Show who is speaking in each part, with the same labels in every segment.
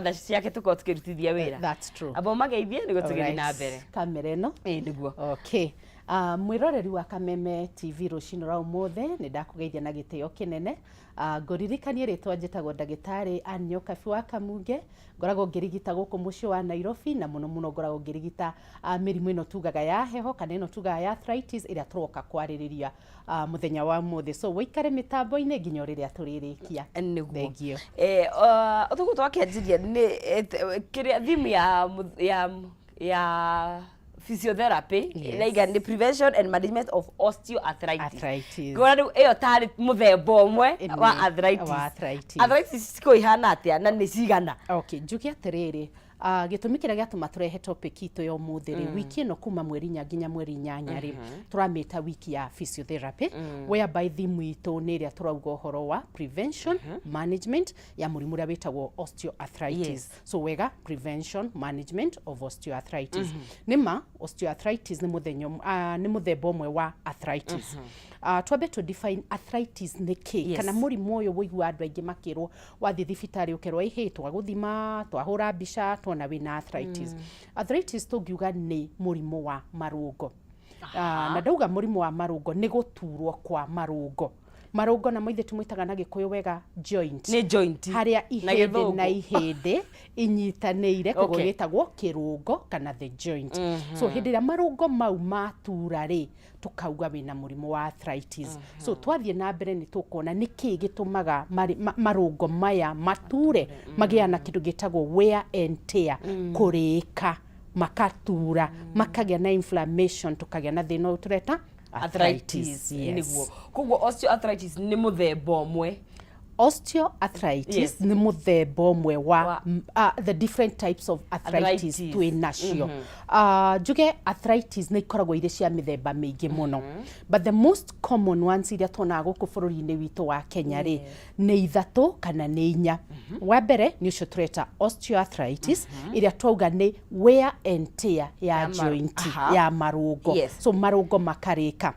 Speaker 1: ciake tuko tukirutithia wira.
Speaker 2: That's true.
Speaker 1: Abo mageithie ni gutigiri na mbere.
Speaker 2: Kamere no?
Speaker 1: Niguo.
Speaker 2: Okay. Mwiroreri wa Kameme TV rucino ra umothe ni ndakugeithia na gitio kinene. Ngoririkanie ritwa njitagwo ndagitari Anyo Kabi wa Kamunge, ngoragwo ngirigita guku mucio wa Nairobi na muno ngoragwo ngirigita mirimu ino tugaga ya heho kana ino tugaga ya arthritis iria turoka kwaririria muthenya wa mothe. So wikare mitambo-ini nginya riria turirikia.
Speaker 1: Niguo. Utugu twakianjiria ni kiria thimu ya physiotherapy, like the prevention and management of osteoarthritis. Gora riu iyo tari muthemba umwe wa arthritis. Arthritis ko ihana atia na ni cigana?
Speaker 2: Okay, njuki atiriri. Gitumi kiria giatuma turehe topic itu yo muthiri wiki no kuma mweri nginya mweri 8 ri turamita wiki ya physiotherapy whereby thimu itu ni ria turauga horo wa prevention management ya murimu ria witagwo osteoarthritis. So wega prevention management of osteoarthritis. Nima osteoarthritis ni muthemba umwe wa arthritis. Twabe to define arthritis ni ki kana murimu uyu wigua andu aingi makirwo wathi thibitari ukerwa ihitwa guthima twahura mbica twona wina arthritis. Arthritis tungiuga ni murimu wa marungo. Na ndauga murimu wa marungo ni guturwo kwa marungo. Marungo na moithe tumwitaga na gikuyu wega joint.
Speaker 1: Ni joint.
Speaker 2: Haria ihede na ihede inyitanĩire koguo gitagwo kirungo kana the joint. So hindi ria marungo mau matura ri tukauga wina murimu wa arthritis. So twathie na mbere ni tukona niki gitumaga marungo maya mature magia na kindu gitagwo wear and tear, kurika makatura makagia na inflammation tukagia na thina tureta arthritis.
Speaker 1: Niguo. Koguo osteoarthritis ni muthemba umwe.
Speaker 2: Osteoarthritis ni muthemba umwe wa the different types of arthritis twinacio. Juge arthritis ni ikoragwo ire cia mithemba mingi muno, but the most common ones iria tuonaga guku bururi-ini witu wa Kenya ri ni ithatu kana ni inya. Wa mbere ni ucio tureta osteoarthritis iria twauga ni wear and tear ya joint ya marungo. So marungo makarika.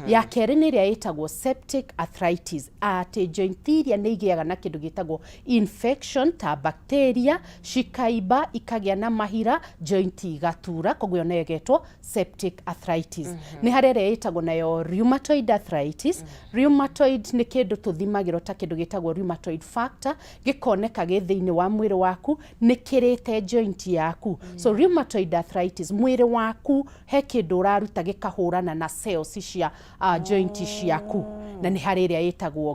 Speaker 2: Ya keri ni ria itagwo septic arthritis, ati joint iria ni igiaga na kindu gitagwo infection ta bacteria shikaiba ikagia na mahira joint igatura koguo na yegetwo septic arthritis. Ni harere itagwo nayo rheumatoid arthritis. Rheumatoid ni kindu tuthimagiro ta kindu gitagwo rheumatoid factor gikoneka gi thiini wa mwiri waku ni kirite joint yaku. So rheumatoid arthritis mwiri waku he kindu uraruta gikahurana na cells cia joint ciaku na ni harere itagwo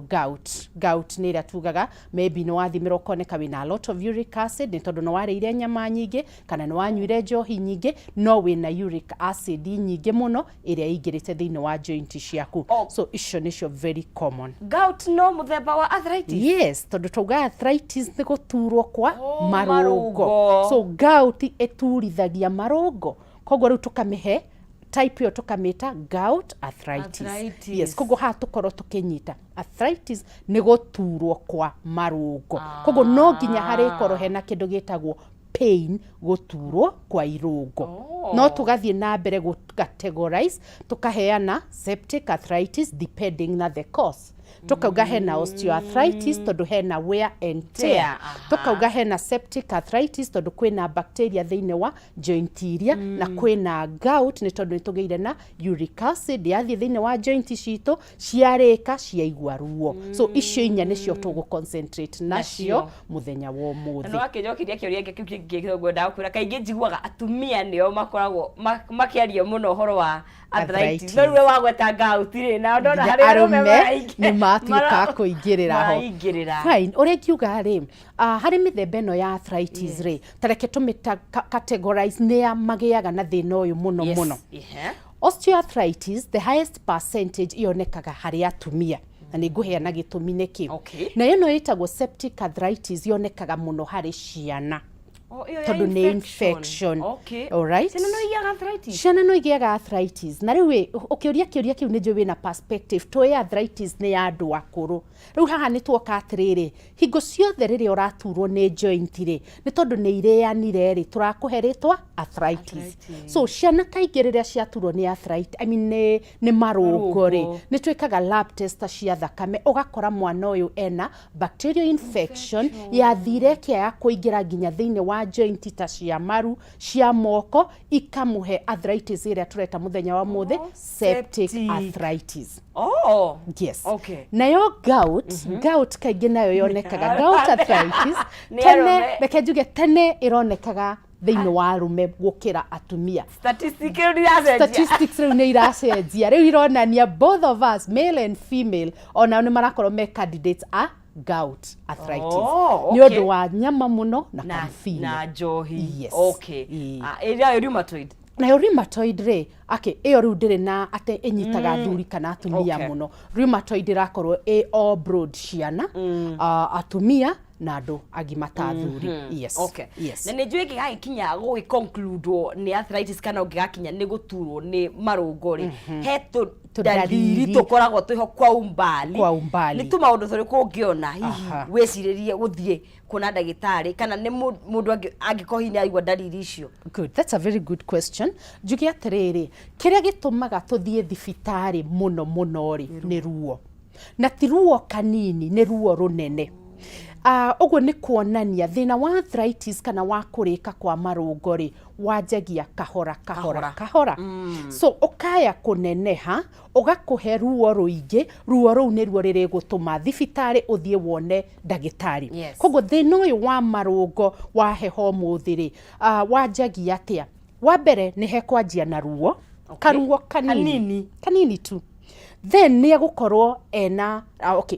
Speaker 2: gout ni ria tugaga maybe no wathimirwo koneka wina a lot of uric acid ni tondu no warire nyama nyingi kana no wanyuire njohi nyingi no wina uric acid nyingi muno iria ingirite thiini wa joint ciaku. So icio nicio very common.
Speaker 1: Gout no muthemba wa arthritis?
Speaker 2: Yes, tondu tuga arthritis ni guturwo kwa marungo. So gout eturithagia marungo koguo riu tukamihe type yo tukamita gout arthritis. Yes, koguo ha tukoro tukinyita arthritis ni guturwo kwa marungo. Koguo no nginya hari koro hena kindu gitagwo pain guturwo kwa irungo. No tugathie na mbere gu categorize tukaheana septic arthritis depending na the cause. Tukauga hena osteoarthritis tondu hena wear and tear. Tukauga hena septic arthritis tondu kwina bacteria thiini wa joint iria na kwina gout ni tondu nitugeire na uric acid yathie thiini wa joint ciito ciarika ciaigua ruo. So icio inya nicio tugu concentrate nacio muthenya wa umuthi.
Speaker 1: No akinyokiria kiuria ngikigwo ndakwira kaingi njiguaga atumia nio makoragwo makiaria muno horo wa arthritis. No we wagweta gout ri na ndona hari arume
Speaker 2: ni matuika kuingirira ho. Fine. Ore kiuga ri hari mithemba ino ya arthritis ri tareke tumita categorize ni ya magiaga na thina uyu muno. Osteoarthritis the highest percentage ionekaga hari atumia na ni nguheana gitumi niki. Na ino itagwo septic arthritis ionekaga muno hari ciana. tondu nĩ infection.
Speaker 1: Okay.
Speaker 2: Alright?
Speaker 1: Ciana no igĩaga arthritis?
Speaker 2: Ciana no igĩaga arthritis. Na rĩu ũkĩũria kĩũria kĩu nĩ njũĩ wĩna perspective. Tũĩ arthritis nĩ ya andũ akũrũ. Rĩu haha nĩ tuoka atĩrĩrĩ, hingo ciothe rĩrĩa ũraturwo nĩ joint rĩ, nĩ tondũ nĩ ireanire rĩ, tũrakũhe rĩtwa arthritis. So ciana kaingĩ rĩrĩa ciaturwo nĩ arthritis, nĩ marũngo rĩ, nĩ twĩkaga lab test cia thakame, ũgakora mwana ũyũ ena bacterial infection yathire ĩkĩaga kũingĩra nginya thĩinĩ wa joint ta cia maru, cia moko, ikamũhe arthritis ĩrĩa tũreta mũthenya wa mũthĩ septic arthritis.
Speaker 1: Oh,
Speaker 2: yes.
Speaker 1: Okay.
Speaker 2: Nayo gout kaingĩ nayo yonekaga, gout arthritis, reke njuge tene ĩronekaga thĩinĩ wa arũme gũkĩra atumia.
Speaker 1: Statistics
Speaker 2: rĩu nĩ iracenjia. Rĩu ironania both of us, male and female, onao nĩ marakorwo me candidates a gout arthritis. Nĩ ũndũ wa nyama mũno na kamfini.
Speaker 1: Na njohi.
Speaker 2: Yes.
Speaker 1: Okay. Ĩrĩa rheumatoid.
Speaker 2: Nayo rheumatoid rĩ, ĩyo rĩu ndĩrĩ na atĩ ĩnyitaga athuri kana atumia mũno. Rheumatoid ĩrakorwo all broad ciana, atumia na andũ agima ta athuri. Yes.
Speaker 1: Okay. Na nĩ njũĩ gĩgakinya gũgĩconclude nĩ arthritis kana ũngĩgakinya nĩ gũturwo nĩ marũngo rĩ, he dalili tũkoragwo twĩho kwa umbali. Nĩ tũmaũndũ tũrĩkũ ũngĩona hihi wĩcirĩrie gũthiĩ kuona ndagĩtarĩ kana nĩ mũndũ angĩkorwo hihi nĩ aigua dalili icio?
Speaker 2: Good, that's a very good question. Njuge atĩrĩrĩ, kĩrĩa gĩtũmaga tũthiĩ thibitarĩ mũno rĩ, nĩ ruo. Na ti ruo kanini, nĩ ruo rũnene. Ũguo nĩ kuonania thĩna wa arthritis kana wa kũrĩka kwa marũngo rĩ, wanjagia kahora. So ũkaya kũneneha, ũgakũhe ruo rũingĩ, ruo rũu nĩruo rĩrĩgũtũma thibitarĩ ũthiĩ wone ndagĩtarĩ. Koguo thĩna ũyũ wa marũngo wa heho mũthĩ rĩ, wanjagia atĩa? Wa mbere nĩ hekwanjia na ruo, karuo kanini tu. Then nĩ egũkorwo ena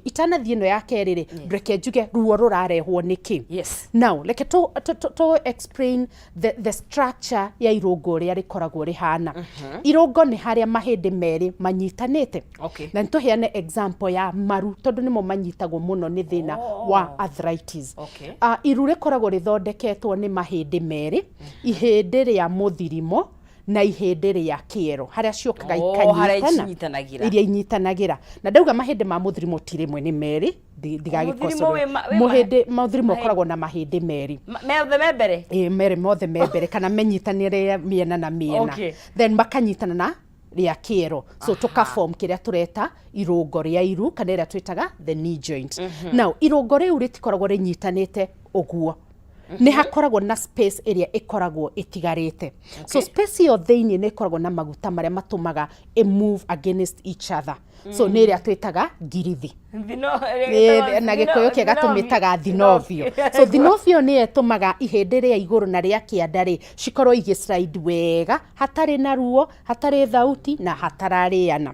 Speaker 2: itanathiĩ ĩno ya kerĩ rĩ, reke njuge ruo rũrarehwo nĩkĩ. Now reke to explain the structure ya irũngo ũrĩa rĩkoragwo rĩhana. Irũngo nĩ harĩa mahĩndĩ merĩ manyitanĩte. Na nĩtũheane example ya maru tondũ nĩmo manyitagwo mũno nĩ thĩna wa arthritis. Iru rĩkoragwo rĩthondeketwo nĩ mahĩndĩ merĩ, ihĩndĩ rĩa mũthirimo na ihĩndĩ rĩa kĩero harĩa ciokaga ikanyitana, iria inyitanagĩra. Na ndauga mahĩndĩ ma mũthirimo ti rĩmwe nĩ merĩ, ndigagĩkosora. Mũthirimo ũkoragwo na mahĩndĩ merĩ. Merĩ mothe me mbere kana menyitanĩre mĩena na mĩena. Then makanyitana na rĩa kĩero. So tũkaform kĩrĩa tũreta irũngo rĩa iru kana ĩrĩa twĩtaga the knee joint. Now irũngo rĩu rĩtikoragwo rĩnyitanĩte ũguo. Nĩ hakoragwo na space ĩrĩa ĩkoragwo ĩtigarĩte. So space ĩyo thĩinĩ nĩ ĩkoragwo na maguta marĩa matũmaga move against each other. So nĩ ĩrĩa twĩtaga ngirithi. Na gĩkũyũ kĩega tũmĩtaga thinovio. So thinovio nĩ ĩtũmaga ihĩndĩ rĩa igũrũ na rĩa kĩanda rĩ, cikorwo igĩslide wega, hatarĩ na ruo, hatarĩ thauti na hatararĩana.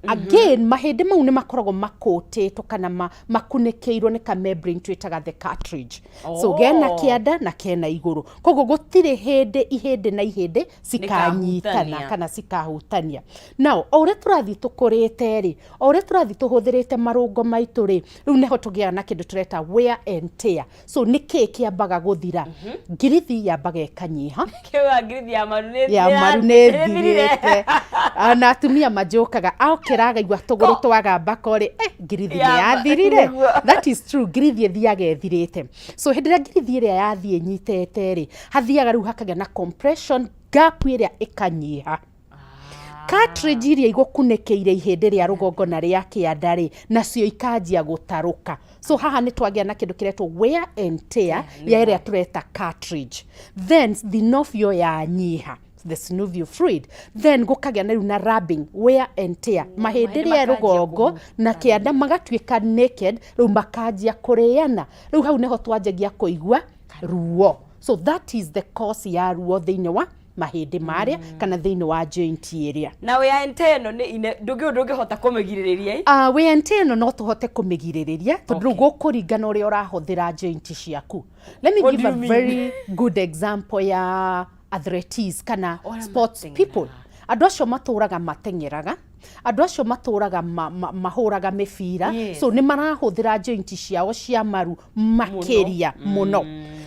Speaker 2: Again, mahĩndĩ mau nĩ makoragwo makũtĩtwo kana makunĩkĩirwo nĩ membrane twĩtaga the cartilage. So gena kĩanda na kena igũrũ. Koguo gũtirĩ ihĩndĩ na ihĩndĩ cikanyitana kana cikahutania. Now, o ũrĩa tũrathiĩ tũkũrĩte rĩ, o ũrĩa tũrathiĩ tũhũthĩrĩte marũngo maitũ rĩ, rĩu nĩho tũgĩaga na kĩndũ tũreta wear and tear. So nĩkĩ kĩambaga gũthira? Ngirithi yambaga ĩkanyiha.
Speaker 1: Ngirithi ya maru nĩ
Speaker 2: thirĩte. Na atumia majokaga aokĩraga igua tũgũrũ twagamba korĩ ngirithi nĩ yathirire. That is true, ngirithi ĩthiaga ĩthirĩte. So hĩndĩ ĩrĩa ngirithi ĩrĩa yathiĩ ĩnyitete rĩ, hathiaga rĩu hakagĩa na compression gap ĩrĩa ĩkanyiha. Cartilage iria igũkunĩkĩire ihĩndĩ rĩa rũgongo na rĩa kĩanda rĩ, nacio ikanjia gũtarũka. So haha nĩ twagĩa na kĩndũ kĩretwo wear and tear ya ĩrĩa tũreta cartilage. Then thinovio yanyiha, the synovial fluid. Then gũkagĩa na rĩu na rubbing, wear and tear. Mahĩndĩ rĩa rũgongo na kĩanda magatuĩka naked, rĩu makanjia kũrĩana. Rĩu hau nĩho twanjagia kũigua ruo. So that is the cause ya ruo thĩinĩ wa mahĩndĩ marĩa kana thĩinĩ wa joint area.
Speaker 1: Na wear and tear no ndũngĩhota kũmĩgirĩrĩria.
Speaker 2: Wear and tear no tũhote kũmĩgirĩrĩria tondũ rĩu gũkũringana ũrĩa ũrahũthĩra joint ciaku. Let me give a very good example ya arthritis kana sports people. Andũ acio matũraga mateng'eraga, andũ acio matũraga mahũraga mĩbira. So nĩ marahũthĩra joint ciao cia maru makĩria mũno.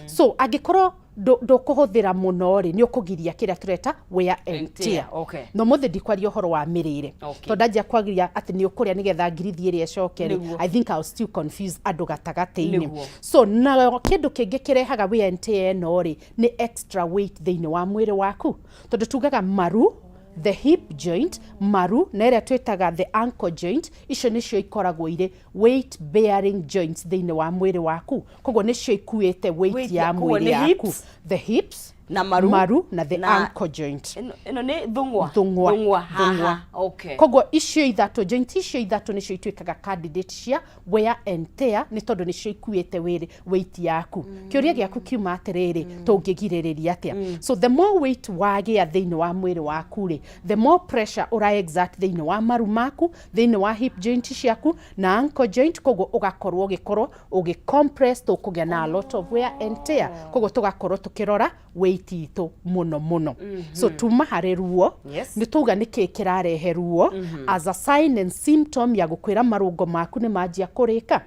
Speaker 2: So angĩkorwo ndukuhuthira muno ri ni ukugiria kiria tureta wear and tear. No muthe ndikwaria uhoro wa mirire to ndajia kwagiria ati ni ukuria nigetha ngirithi iria icokeri. I think I'll still confuse andu gatagati-ini. So na kindu kingi kirehaga wear and tear no ri ni extra weight thiini wa mwiri waku tondu tugaga maru, the hip joint, maru na ĩrĩa twĩtaga the ankle joint, icio nĩcio ikoragwo irĩ weight bearing joints thĩinĩ wa mwĩrĩ waku. Koguo nĩcio ikuĩte weight ya mwĩrĩ yaku. The hips na maru na the ankle joint.
Speaker 1: Ino ni thungwa. Okay.
Speaker 2: Koguo icio ithatu joint icio ithatu nĩcio ituĩkaga candidate cia wear and tear nĩ tondũ nĩcio ikuĩte weight yaku. Kĩũria gĩaku kiuma atĩrĩrĩ tũngĩgirĩrĩria atĩa? So the more weight wagĩa thĩinĩ wa mwĩrĩ waku rĩ, the more pressure ũra exert thĩinĩ wa maru maku, thĩinĩ wa hip joint ciaku na ankle joint, koguo ũgakorwo ũgĩcompress tũkũgĩa na a lot of wear and tear. Koguo tũgakorwo tũkĩrora weight itu muno. So tuma harĩ ruo nĩ tuga nĩkĩ kĩrarehe ruo as a sign and symptom ya gũkwĩra marũngo maku nĩ manjia kũrĩka.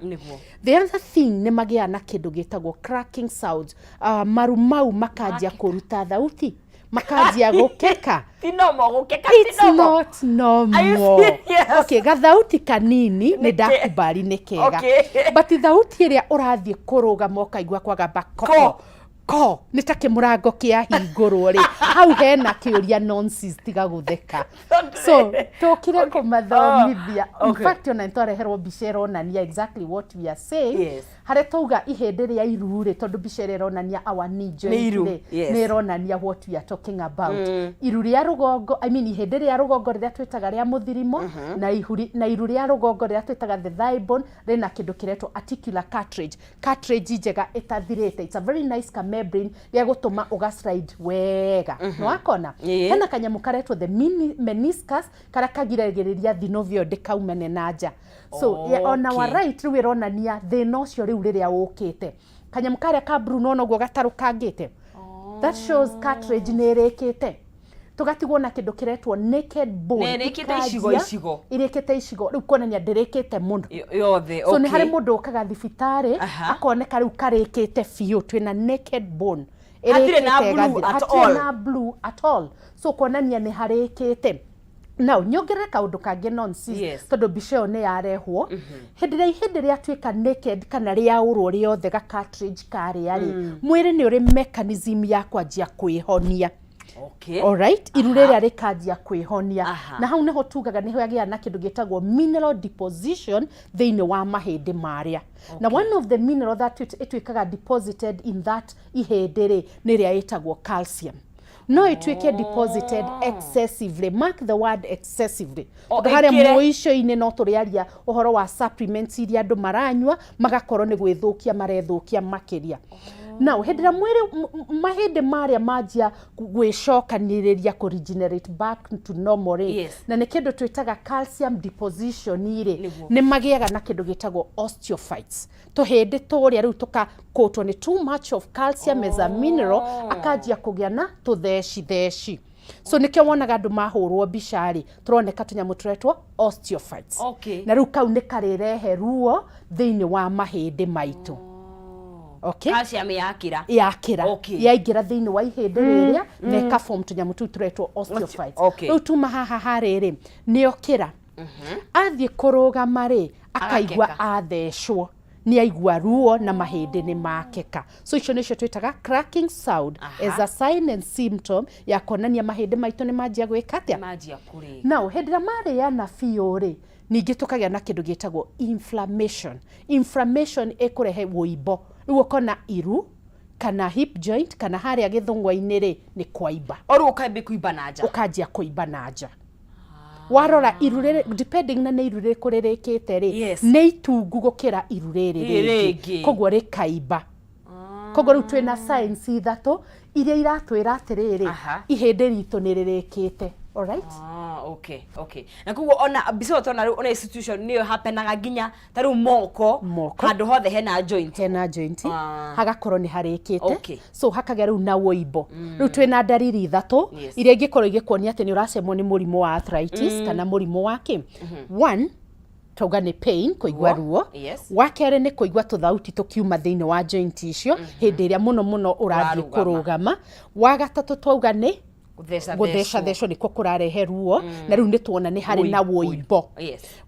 Speaker 2: The other thing nĩ magĩa na kĩndũ gĩtagwo cracking sounds. Maru mau makanjia kũruta thauti, makanjia gũkeka. It's not normal. Okay, gathauti kanini nĩ ndakubali nĩ kega. But thauti ĩrĩa ũrathiĩ kũrũgama ũkaigua kwagamba ko nitake murango kia hingurwo ri hau hena kiuria nonsense tiga gutheka. So tokire kumathomithia. In fact ona ntoreherwo mbica ironania exactly what we are saying. Hare tuga ihende ria iru ri tondu mbica ironania our knee joint ni ironania what we are talking about. Iru ria rugongo, I mean ihende ria rugongo ria twitaga ria muthirimo na iru ria rugongo ria twitaga the thigh bone rina kindu kiretwo articular cartilage njega itathirite. It's a very nice membrane ya gutuma uga slide wega. No akona hena kanyamu karetwo the meniscus kara kagiragiriria thinovio ndikaumene nanja. So on our right riu ironania thina ucio riu riria ukite kanyamu karia ka Bruno no go gatarukangite. That shows cartilage nirikite. Tugatigwo na kindu kiretwo naked bone
Speaker 1: nirikite icigo
Speaker 2: irikite icigo riu konania ndirikite mundu
Speaker 1: yothe.
Speaker 2: So ni hari mundu ukaga thibitari akoneka riu karikite fiu twina naked bone
Speaker 1: hatirĩ na
Speaker 2: blue at all. So konania ni harikite. Now nyongerera kaundu kangi nonsense tondu mbica ĩyo nĩ yarehwo hĩndĩ ĩrĩa twĩka naked kana ria ũrwo riothe ga cartilage karĩa ri mwĩrĩ nĩ ũrĩ mechanism ya kwanjia kwĩhonia. Alright, iru rĩrĩa rĩkanjia kwĩhonia na hau nĩho tugaga nĩho yagĩa na kĩndũ gĩtagwo mineral deposition thĩinĩ wa mahĩndĩ marĩa. Na one of the mineral that ĩtuĩkaga deposited in that ihĩndĩ rĩ nĩ rĩa ĩtagwo calcium. No ituike deposited excessively. Mark the word excessively. Hare muico-inĩ no tũrĩaria ũhoro wa supplements iria andũ maranyua magakorwo nĩ gwĩthũkia marethũkia makĩria. Now hĩndĩ ĩrĩa mahĩndĩ marĩa manjia gwĩcokanĩrĩria regenerate back to normal na nĩ kĩndũ twĩtaga calcium deposition ire nĩ magĩaga na kĩndũ gĩtagwo osteophytes. Tũhĩndĩ tũrĩa rĩu tũkakotwo nĩ too much of calcium as a mineral akanjia kũgĩa na tũtheci. So nikio wonaga andu mahurwo mbica ri turoneka tunyamu turetwo osteophytes. Na riu kau ni karirehe ruo thiini wa mahĩndĩ maitu.
Speaker 1: Calcium yakira
Speaker 2: yaingira thiini wa ihĩndĩ rĩrĩa na ĩkaform tunyamu tu turetwo osteophytes. Riu tuma haha harĩrĩ nĩ okĩra athiĩ kũrũgama rĩ akaigua athecwo ni aigua ruo na mahĩndĩ nĩ makeka. So icio nĩcio twĩtaga cracking sound as a sign and symptom ya konania mahĩndĩ maitũ nĩ manjia gwĩka atĩa
Speaker 1: manjia kũrĩ.
Speaker 2: Now hĩndĩ ĩrĩa marĩana biũ rĩ ningĩ tũkagĩa na kĩndũ gĩtagwo inflammation. Inflammation ĩkũrehe wũimbo. Rĩu ũkona iru kana hip joint kana harĩa gĩthũngwa-inĩ rĩ nĩ kwaimba.
Speaker 1: Oru ũkaimba kuimba nanja.
Speaker 2: Ũkanjia kuimba nanja. Warora iru rĩrĩ depending na nĩ iru rĩrĩkũ rĩrĩkĩte rĩ nĩ itungu gũkĩra iru rĩrĩ rĩngĩ. Koguo rĩkaimba. Koguo rĩu twĩna signs ithatũ iria iratwĩra atĩrĩrĩ ihĩndĩ ritũ nĩ rĩrĩkĩte. Alright?
Speaker 1: Okay. Na koguo ona biso tona ona institution niyo hapenaga nginya taru moko handu hothe hena joint hagakorwo ni harikite. So hakagĩa rĩu na wũimbo. Rĩu twĩna ndariri ithatũ iria ingĩkorwo igĩkuonia atĩ nĩ ũracemwo nĩ mũrimũ wa arthritis kana mũrimũ wa kĩ. One,
Speaker 2: twauga nĩ pain, kũigua ruo. Wa kerĩ nĩ kũigua tũthauti tũkiuma thĩinĩ wa joint icio hĩndĩ ĩrĩa mũno ũrathiĩ kũrũgama. Wa gatatũ twauga nĩ gũtheca thecwo nĩkuo kũrarehe ruo na rĩu nĩ tuona nĩ harĩ na wũimbo.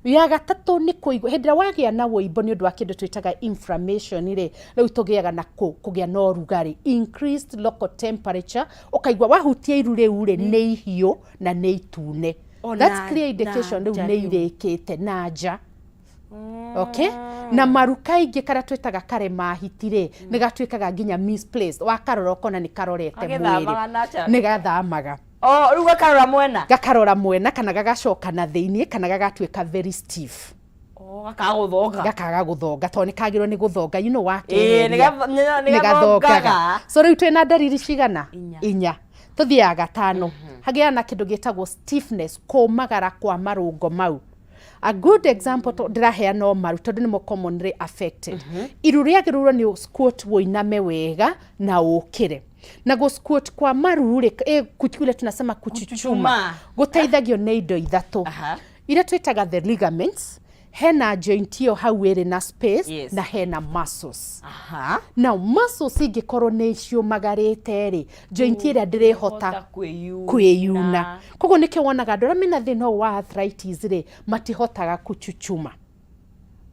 Speaker 2: Ya gatatũ nĩ kũigua hĩndĩ ĩrĩa wagĩa na wũimbo nĩ ũndũ wa kĩndũ twĩtaga inflammation rĩ, rĩu tũgĩaga na kũgĩa na ũrugarĩ, increased local temperature, ũkaigua wahutia iru rĩu rĩ nĩ ihiũ na nĩ itune. That's clear indication rĩu nĩ irĩkĩte na nja. Okay? Na maru kaingĩ kara twĩtaga karemahiti rĩ nĩ gatuĩkaga nginya misplaced. Wakarora ũkona nĩ karorete mwĩrĩ, nĩ gathamaga.
Speaker 1: Rĩu gakarora mwena?
Speaker 2: Gakarora mwena kana gagacoka na thĩinĩ kana gagatuĩka very stiff. Gakaga gũthonga tondũ nĩ kagĩrĩirwo nĩ gũthonga, you know wakeheria nĩ gathongaga. So rĩu twĩna ndariri cigana? 4. Tuthiaga gatano. Hagĩa na kĩndũ gĩtagwo stiffness, kũmagara kwa marũngo mau. A good example ndĩraheana no maru tondũ nĩmo commonly affected. Iru rĩagĩrĩirwo nĩ squat woiname wega na ũkĩre. Na go squat kwa maru rĩ kule tunasema kuchuchuma gũteithagio nĩ indo ithatũ. Iria twĩtaga the ligaments, hena joint iyo hau ĩrĩ na space na hena muscles. Now muscles ingĩkorwo nĩ ciũmagarĩte rĩ, joint ĩrĩa ndĩrĩhota kwĩyuna. Koguo nĩkĩo wonaga andũ arĩa mena thĩna wa arthritis rĩ matihotaga kuchuchuma.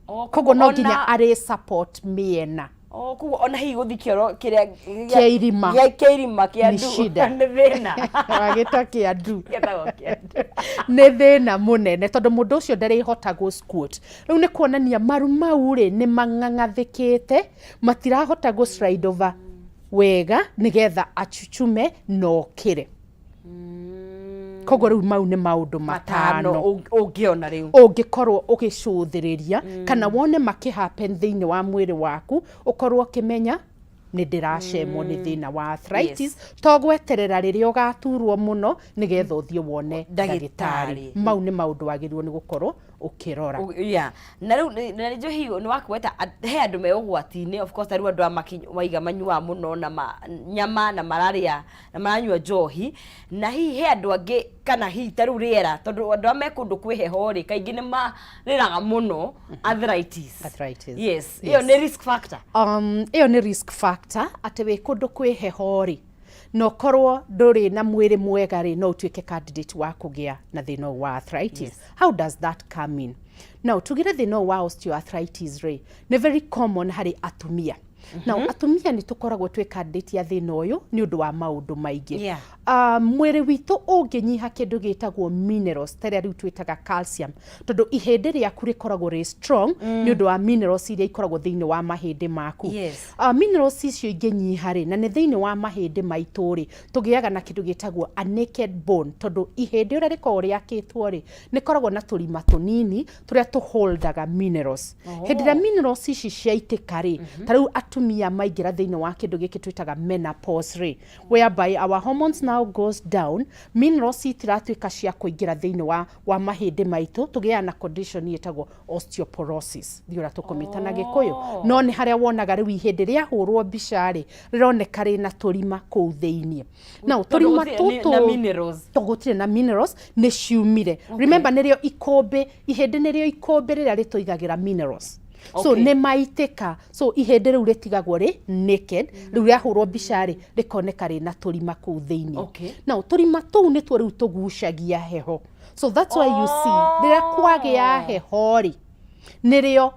Speaker 2: Koguo no nginya arĩ support mĩena.
Speaker 1: Koguo ona hihi gũthi kĩoro kĩrĩa
Speaker 2: kĩirima
Speaker 1: kĩa nĩ thĩna.
Speaker 2: Wagĩta kĩandu nĩ thĩna mũnene tondũ mũndũ ũcio ndarĩhota gũ squat. Rĩu nĩ kuonania maru mau rĩ nĩ mang'ang'athĩkĩte, matirahota gũ slide over wega nĩgetha achuchume no kĩre. Koguo rĩu mau nĩ maũndũ matano
Speaker 1: ũngĩona rĩu
Speaker 2: ũngĩkorwo ũgĩcũthĩrĩria kana wone makĩhappen thĩinĩ wa mwĩrĩ waku, ũkorwo ũkĩmenya nĩ ndĩracemwo nĩ thĩna wa arthritis, to gweterera rĩrĩa ũgaturwo mũno nĩgetha ũthiĩ wone ndagĩtarĩ. Mau nĩ maũndũ wagĩrĩirwo nĩ gũkorwo ukirora.
Speaker 1: Na rĩu na nĩjo hiyo nĩ wakweta he andũ me ũgwati-inĩ, of course rĩu andũ maiga manyua mũno na nyama na malaria na maranyua njohi, na hihi he andũ angĩ kana hihi ta rĩu rĩera tondũ andũ arĩa me kũndũ kwĩ heho rĩ kaingĩ nĩ marĩraga mũno arthritis. Yes, iyo nĩ risk factor.
Speaker 2: Iyo nĩ risk factor atĩ wĩ kũndũ kwĩ heho rĩ no korwo ndũrĩ na mwĩrĩ mwega rĩ no utuĩke candidate wa kũgĩa na thĩna wa arthritis. How does that come in? Now tugire thĩna wa osteoarthritis rĩ nĩ very common harĩ atumia. Now atumia nĩ tũkoragwo twĩ candidate ya thĩna ũyũ nĩ ũndũ wa maũndũ maingĩ. Mwĩrĩ witũ ũngĩnyiha kĩndũ gĩtagwo minerals tarĩa rĩu twĩtaga calcium, tondũ ihĩndĩ rĩaku rĩkoragwo rĩ strong nĩ ũndũ wa minerals iria ikoragwo thĩinĩ wa mahĩndĩ maku. Minerals icio ingĩnyiha rĩ na nĩ thĩinĩ wa mahĩndĩ maitũ rĩ tũgĩaga na kĩndũ gĩtagwo a naked bone, tondũ ihĩndĩ ũrĩa rĩkoragwo rĩakĩtwo rĩ nĩ koragwo na tũrima tũnini tũrĩa tũholdaga minerals. Hĩndĩ ĩrĩa minerals ici ciaitĩka rĩ ta rĩu atumia maingĩra thĩinĩ wa kĩndũ gĩkĩ twĩtaga menopause rĩ, whereby our hormones now goes down, minerals itiratuĩka cia kũingĩra thĩinĩ wa mahĩndĩ maitũ, tũgĩaga na condition ĩtagwo osteoporosis. Thiũra tũkomĩta na Gĩkũyũ, no nĩ harĩa wonaga rĩu ihĩndĩ rĩa hũrwo mbica rĩ rĩroneka rĩ tũrima kũu thĩinĩ. Now tũrima tũtũ tũgũtirĩ na minerals nĩ ciumire. Remember nĩrĩo ikũmbĩ, ihĩndĩ nĩrĩo ikũmbĩ rĩrĩa rĩtũigagĩra minerals. So nĩ maitĩka, so ihĩndĩ rĩu rĩtigagwo rĩ naked, rĩu rĩahũrwo mbica rĩ rĩkoneka rĩ na tũrima kũu thĩinĩ. Now tũrima tũu nĩtuo rĩu tũgucagia heho. So that's why you see rĩrĩa kwagĩa heho rĩ nĩrĩo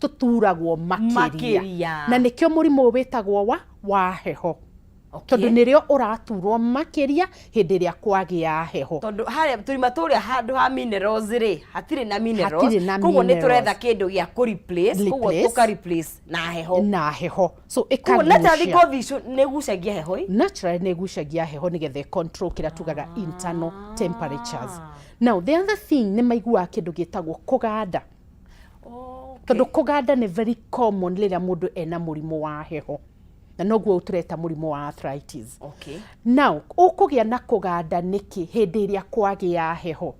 Speaker 2: tũturagwo makĩria, na nĩkĩo mũrimũ wĩtagwo wa heho. Tondũ nĩrĩo ũraturwo makĩria hĩndĩ ĩrĩa kwagĩa heho. Tondũ
Speaker 1: harĩa tũrima tũrĩa handũ ha minerals rĩ hatirĩ na minerals, koguo nĩ tũretha kĩndũ gĩa kũ replace, koguo tũka replace na heho.
Speaker 2: So ĩkagucia
Speaker 1: naturally ngothi nĩ gucagia heho.
Speaker 2: Naturally nĩ gucagia heho nĩgetha control kĩrĩa tugaga internal temperatures. Now the other thing nĩ maiguaga kĩndũ gĩtagwo kũganda. Tondũ kũganda nĩ very common rĩrĩa mũndũ ena mũrimũ wa heho. Na noguo ũtũreta mũrimũ wa arthritis. Now ũkũgĩa na kũganda nĩkĩ hĩndĩ ĩrĩa kwagĩa heho?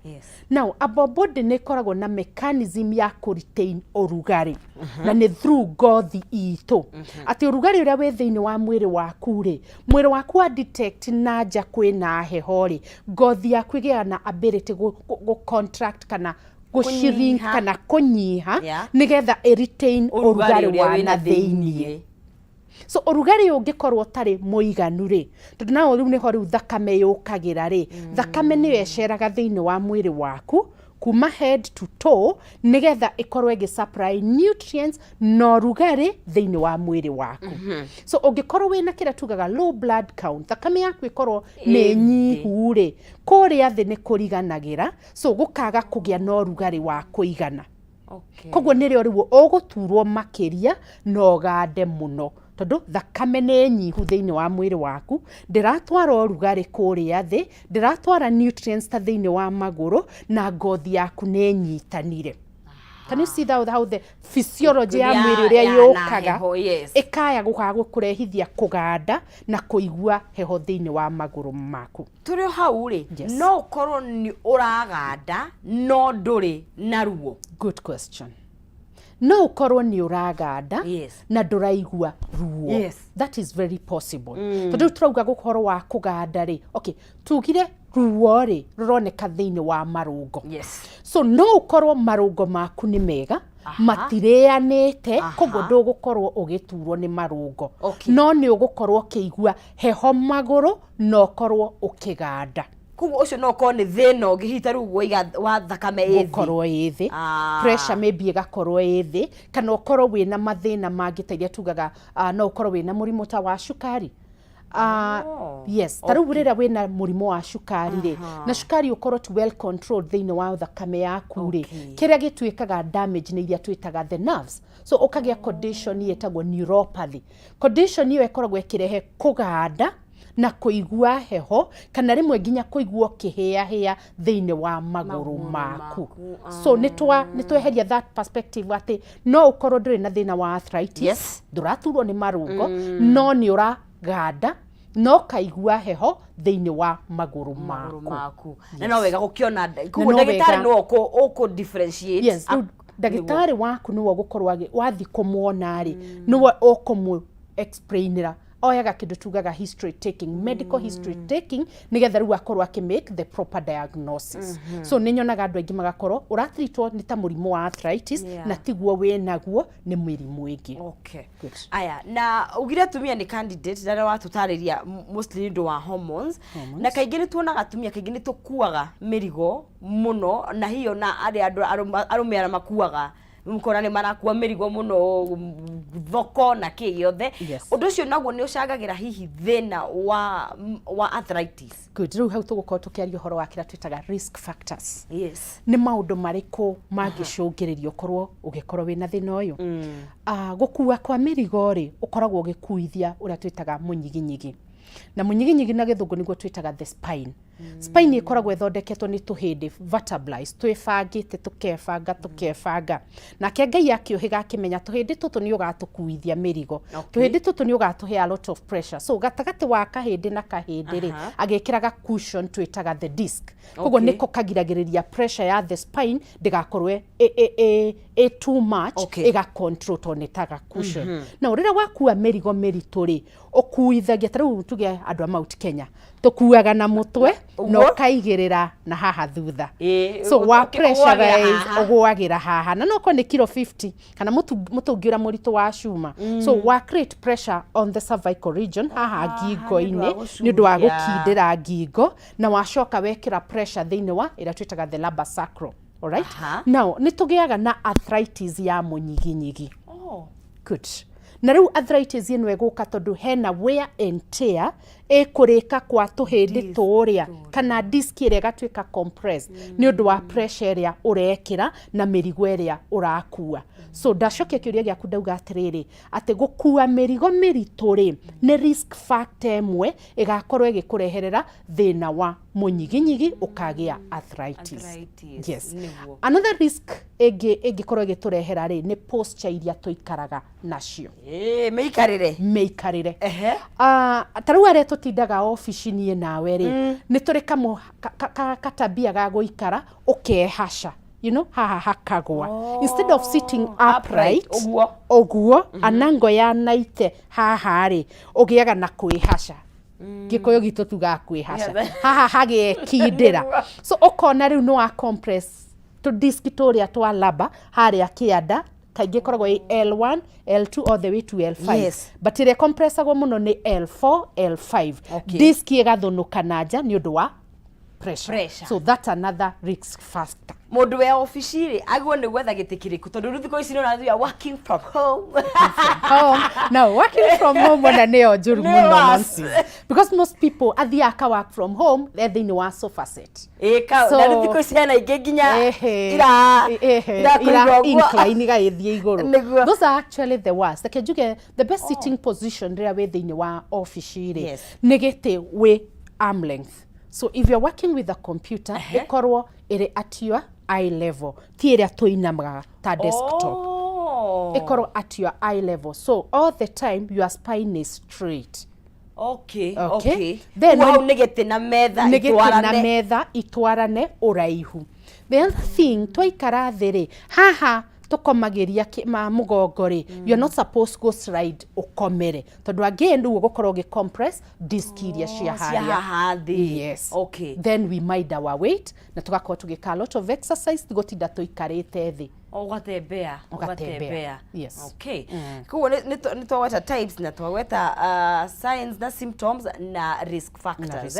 Speaker 2: Now our body nĩ ĩkoragwo na mechanism ya kũretain ũrugarĩ na nĩ through ngothi itũ. Atĩ ũrugarĩ ũrĩa wĩ thĩinĩ wa mwĩrĩ waku rĩ, mwĩrĩ waku wa detect na nja kwĩna heho rĩ, ngothi yaku ĩgĩaga na ability gũ contract kana gũshrink kana kũnyiha nĩgetha retain ũrugarĩ wa na thĩinĩ. So ũrugarĩ ũngĩkorwo tarĩ mũiganu rĩ, tondũ nao rĩu nĩho rĩu thakame yũkagĩra rĩ, thakame nĩyo ĩceraga thĩinĩ wa mwĩrĩ waku kuma head to toe nĩgetha ĩkorwo ĩgĩ-supply nutrients na ũrugarĩ thĩinĩ wa mwĩrĩ waku. So ũngĩkorwo wĩna kĩrĩa tugaga low blood count, thakame yaku ĩkorwo nĩ nyihu rĩ, kũrĩa thĩ nĩ kũriganagĩra, so gũkaga kũgĩa na ũrugarĩ wa kũigana. Koguo nĩrĩo rĩu ũgũturwo makĩria na ũgande mũno, tondũ thakame nĩ nyihu thĩinĩ wa mwĩrĩ waku, ndĩratwara ũrugarĩ kũrĩa thĩ, ndĩratwara nutrients ta thĩinĩ wa magũrũ, na ngothi yaku nĩ nyitanire. Can you see how the physiology ya mwĩrĩ ũrĩa yũkaga ĩkaya gũkaga kũrehithia kũganda na kũigua heho thĩinĩ wa magũrũ maku.
Speaker 1: Tũrĩ hau rĩ, no ũkorwo nĩ ũraganda no ndũrĩ na ruo?
Speaker 2: Good question. No ũkorwo nĩ ũraganda na ndũraigua ruo. That is very possible. Tondũ turauga gũkorwo wa kũganda rĩ, okay, tugire ruo rĩ rũroneka thĩinĩ wa marũngo. So no ũkorwo marũngo maku nĩ mega, matirĩanĩte, koguo ndũgũkorwo ũgĩturwo nĩ marũngo. No nĩ ũgũkorwo ũkĩigua heho magũrũ na ũkorwo ũkĩganda.
Speaker 1: Koguo ũcio no ũkorwo nĩ thĩna ũngĩhita rĩu wa thakame ĩthĩ.
Speaker 2: Gũkorwo ĩthĩ, pressure maybe ĩgakorwo ĩthĩ, kana ũkorwo wĩna mathĩna mangĩ ta iria tugaga no ũkorwo wĩna mũrimũ ta wa cukari. Yes, ta rĩu rĩrĩa wĩna mũrimũ wa cukari rĩ, na cukari ũkorwo ti well controlled thĩinĩ wa thakame yaku rĩ, kĩrĩa gĩtuĩkaga damage nĩ iria twĩtaga the nerves. So ũkagĩa condition ĩtagwo neuropathy. Condition ĩyo ĩkoragwo ĩkĩrehe kũganda na kũigua heho, kana rĩmwe nginya kũigua ũkĩhĩa thĩinĩ wa magũrũ maku. So nĩtweheria that perspective atĩ no ũkorwo ndũrĩ na thĩna wa arthritis, ndũraturwo nĩ marũngo, no nĩ ũraganda no kaigua heho thĩinĩ wa magũrũ maku.
Speaker 1: Na no wega gũkĩona ndagĩtarĩ no ũkũ differentiate.
Speaker 2: Yes, ndagĩtarĩ waku nĩwe ũgũkorwo wathi kũmuona rĩ, nĩwe ũkũmũ explainĩra oyaga kĩndũ tugaga history taking, medical history taking, nĩgetha rĩu akorwo make the proper diagnosis. So nĩnyonaga andũ aingĩ magakorwo ũratritwo nĩ ta mũrimũ wa arthritis na tiguo wĩnaguo nĩ mĩrimũ ĩngĩ.
Speaker 1: Aya, na ugire tumia nĩ candidate na watũtarĩria mostly nĩ wa hormones, na kaingĩ nĩ tuonaga atumia kaingĩ nĩ tũkuaga mĩrigo mũno, na hiyo na arũme arĩa makuaga mukona nĩ marakua mĩrigo mũno thoko na kĩ gĩothe. Ũndũ ũcio naguo nĩ ũcangagĩra hihi thĩna wa arthritis?
Speaker 2: Good, rĩu hau tũgũkorwo tũkĩaria ũhoro wa kĩrĩa twĩtaga risk factors. Nĩ maũndũ marĩkũ mangĩcũngĩrĩria ũgĩkorwo wĩna thĩna ũyũ? Gũkua kwa mĩrigo rĩ, ũkoragwo ũgĩkuithia ũrĩa twĩtaga mũnyiginyigi. Na mũnyiginyigi na gĩthũngũ nĩguo twĩtaga the spine. Spine ĩkoragwo ĩthondeketwo nĩ tũhĩndĩ vertebrae, twĩbangĩte tũkebanga. Nake Ngai akĩũhĩga akĩmenya tũhĩndĩ tũtũ nĩ ũgatũkuithia mĩrigo. Tũhĩndĩ tũtũ nĩ ũgatũhe a lot of pressure. So gatagatĩ wa kahĩndĩ na kahĩndĩ rĩ, agĩkĩraga cushion twĩtaga the disc. Koguo nĩko kagiragĩrĩria pressure ya the spine ndĩgakorwo too much, ĩga-control to nĩtaga cushion. Na rĩrĩa wakua mĩrigo mĩritũ rĩ, ũkuithagia ta rĩu tuge andũ a Mount Kenya, tũkuaga na mũtwe na ũkaigĩrĩra na haha thutha. So wa pressurize ũgũagĩra haha, na noko nĩ kilo 50 kana mũtũngi ũrĩa mũritũ wa cuma. So wa create pressure on the cervical region haha ngingo-inĩ nĩ ũndũ wa gũkindĩra ngingo, na wacoka wekĩra pressure thĩinĩ wa ĩrĩa twĩtaga the lumbar sacral. Alright? Now nĩ tũgĩaga na arthritis ya mũnyiginyigi. Good. Na rĩu arthritis ĩno ĩgũka tondũ hena wear and tear ĩkũrĩka kwa tũhĩndĩ tũrĩa kana disc ĩrĩa ĩgatuĩka compressed nĩ ũndũ wa pressure ĩrĩa ũrekĩra na mĩrigo ĩrĩa ũrakua. So ndacokia kĩũria gĩaku ndauga atĩrĩrĩ atĩ gũkua mĩrigo mĩritũ rĩ nĩ risk factor ĩmwe ĩgakorwo ĩgĩkũreherera thĩna wa mũnyiginyigi ũkagĩa arthritis. Yes. Another risk ĩngĩkorwo ĩgĩtũrehera rĩ nĩ posture iria tũikaraga nacio. Mĩikarĩre. Ta rĩu arĩa tũtindaga ofici-inĩ nawe rĩ, nĩ tũrĩ katabia ga gũikara ũkehaca. You know, haha hakagwa. Instead of sitting upright, oguo, anango ya naite haha rĩ, ũgĩaga na kwĩhaca. Gĩkũyũ gitũ tuga kwĩhaca. Haha hagĩkindĩra. So ũkona rĩu no compress to disk turia twa laba haria kianda kaingĩ koragwo L1, L2 all the way to L5.
Speaker 1: Yes.
Speaker 2: But ĩrĩa compressagwo mũno nĩ L4, L5.
Speaker 1: Okay.
Speaker 2: Disk ĩgathũnũka na nja nĩ ũndũ wa pressure. So that's another risk factor.
Speaker 1: Mũndũ we ofici-rĩ agwo nĩ gwetha gĩtĩ kĩrĩkũ tondũ rĩu thikũ ici nĩ ũrathiĩ working from home.
Speaker 2: Now working from home ona nĩyo njũru mũno nonsense. Because most people athiaga work from home thĩinĩ wa sofa set.
Speaker 1: Na rĩu thikũ ici hena ingĩ nginya
Speaker 2: incline igagĩthiĩ igũrũ. Those are actually the worst. Reke njuge the best sitting position rĩrĩa wĩ thĩinĩ wa ofici-rĩ nĩ gĩtĩ wĩ arm length. So if you're working with a computer, ikorwo ĩrĩ at your eye level. Ti ĩrĩa tũinamaga ta desktop. Ikorwo at your eye level. So all the time your spine is straight.
Speaker 1: Okay. Then nĩ gĩtĩ na metha
Speaker 2: itwarane ũraihu. The other thing, twaikara thĩ-rĩ, haha tukomagĩria mũgongo-rĩ, you're not supposed to go slide ukomere. Tondũ again rĩu ũgũkorwo ũgĩcompress disk iria cia harĩa. Yes.
Speaker 1: Okay.
Speaker 2: Then we mind our weight na tugakorwo tũgĩka a lot of exercise tũgũtinda tũikarĩte thĩ.
Speaker 1: Ũgatembea.
Speaker 2: Yes.
Speaker 1: Okay. Koguo nĩ twagweta types na twagweta signs na symptoms na risk factors.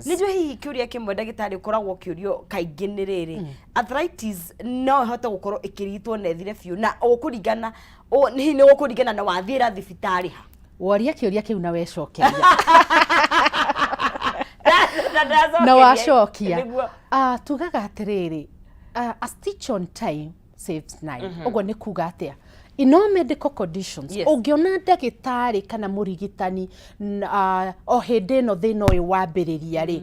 Speaker 1: Nĩjua hihi kĩũria kĩmwe ndagĩtarĩ ũkoragwo kĩũrio kaingĩ nĩ rĩrĩ. Arthritis no ĩhote gũkorwo ĩkĩrigitwo na ĩthire biũ na ũkũringana hihi nĩ gũkũringana na wathiĩra thibitarĩ ha.
Speaker 2: Woria kĩũria kĩu na wecokeria. Na wacokia. Tugaga atĩrĩrĩ. A stitch on time saves 9. Oguo nĩ kuga atĩa? In all medical conditions, ũngĩona ndagĩtarĩ kana mũrigitani o hĩndĩ ĩno thĩna ũyũ wambĩrĩria-rĩ,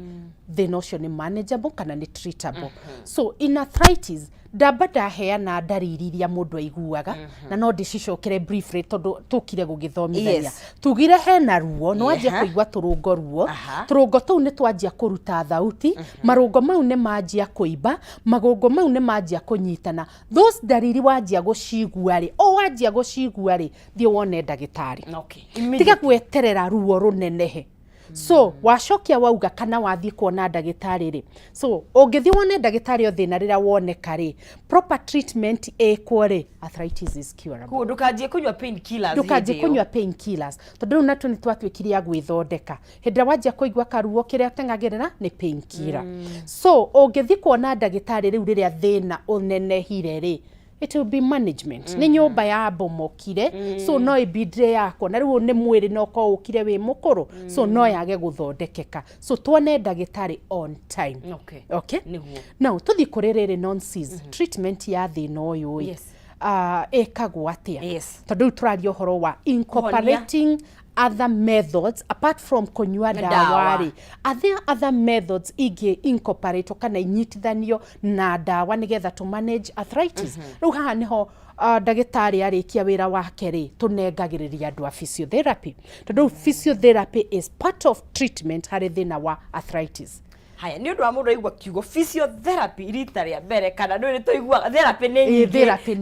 Speaker 2: thĩna ũcio nĩ manageable kana nĩ treatable. So in arthritis, ndamba ndaheana ndariri iria mũndũ aiguaga na no ndĩcicokere briefly tondũ tũkire gũgĩthomithania. Tugire hena ruo, no wanjia kũigua tũrũngo ruo. Tũrũngo tũu nĩ twanjia kũruta thauti, marũngo mau nĩ manjia kũimba, magũngo mau nĩ manjia kũnyitana. Those ndariri wanjia gũcigua-rĩ, wanjia gũcigua-rĩ, thiĩ wone ndagĩtarĩ. Tiga gweterera ruo rũnenehe. So wacokia wauga kana wathiĩ kuona ndagĩtarĩ-rĩ. So ũngĩthiĩ wone ndagĩtarĩ o thĩna rĩrĩa woneka-rĩ, proper treatment ĩkwo-rĩ, arthritis is curable.
Speaker 1: Ndũkanjie kũnyua painkillers.
Speaker 2: Ndũkanjie kũnyua painkillers. Tondũ rĩu natũ nĩ twatuĩkire a gwĩthondeka. Hĩndĩ ĩrĩa wanjia kũigua karuo kĩrĩa teng'agĩrĩra nĩ painkiller. So ũngĩthiĩ kuona ndagĩtarĩ rĩu rĩrĩa thĩna ũnenehire-rĩ, it will be management. Nĩ nyũmba ya bomokire, so no ibidre yako. Na rĩu nĩ mwĩrĩ no ko ũkire wĩ mũkũrũ, so no yage gũthondekeka. So tuone ndagĩtarĩ on time. Okay? Now, tũthiĩ kũrĩ rĩrĩ nonsense. Treatment ya thĩna ũyũ-ĩ. Ĩkagwo atĩa? Tondũ rĩu tũraria ũhoro wa incorporating other methods apart from kunyua dawa-rĩ. Are there other methods ingĩ incorporate kana inyitithanio na dawa nĩgetha to manage arthritis? Rĩu haha nĩho ndagĩtarĩ arĩkia wĩra wake-rĩ, tũnengagĩrĩria andũ a physiotherapy. Tondũ physiotherapy is part of treatment harĩ thĩna wa arthritis.
Speaker 1: Haya, nĩ ũndũ wa mũndũ aigua kiugo physiotherapy rita rĩa mbere kana nĩ tũiguaga therapy nĩ nyingĩ. Therapy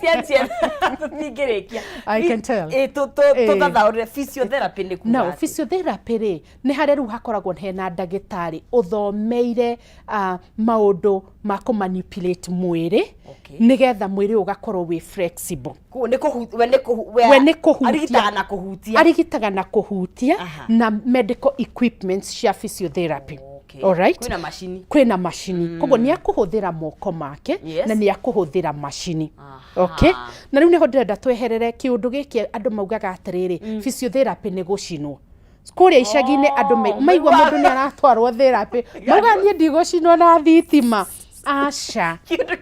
Speaker 1: cianjia tũtingĩrĩkia.
Speaker 2: I can tell.
Speaker 1: Tũthathaũrĩre physiotherapy nĩ kuga.
Speaker 2: No, physiotherapy-rĩ, nĩ harĩa rĩu hakoragwo hena ndagĩtarĩ ũthomeire maũndũ ma kũmanipulate mwĩrĩ nĩgetha mwĩrĩ ũgakorwo wĩ flexible. We nĩ kũhutia. Arigitaga na kũhutia na medical equipments cia physiotherapy. Alright? Kwĩna macini. Koguo nĩ akũhũthĩra moko make na nĩ akũhũthĩra macini. Okay? Na rĩu nĩho ndĩrenda tweherere kĩũndũ gĩkĩ andũ maugaga atĩrĩrĩ, physiotherapy nĩ gũcinwo. Kũrĩa icagi-inĩ andũ maigua mũndũ nĩ aratwarwo therapy. Mauga niĩ ndigũcinwo na thitima. Aca. Kĩũndũ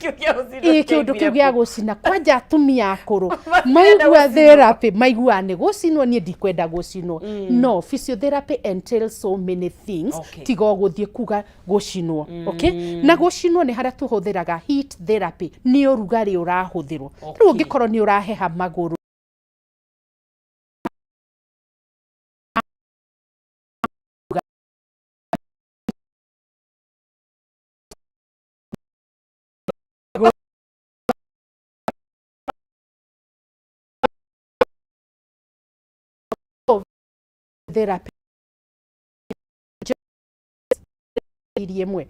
Speaker 2: kĩu gĩa gũcina. Kwanja atumia akũrũ. Maigua therapy, maigua nĩ gũcinwo, niĩ ndikwenda gũcinwo. No, physiotherapy entails so many things. Tiga gũthiĩ kuga gũcinwo. Okay? Na gũcinwo nĩ harĩa tũhũthĩraga heat therapy. Nĩ ũrugarĩ ũrahũthĩrwo. Rĩu ũngĩkorwo nĩ ũraheha magũrũ. Therapy imwe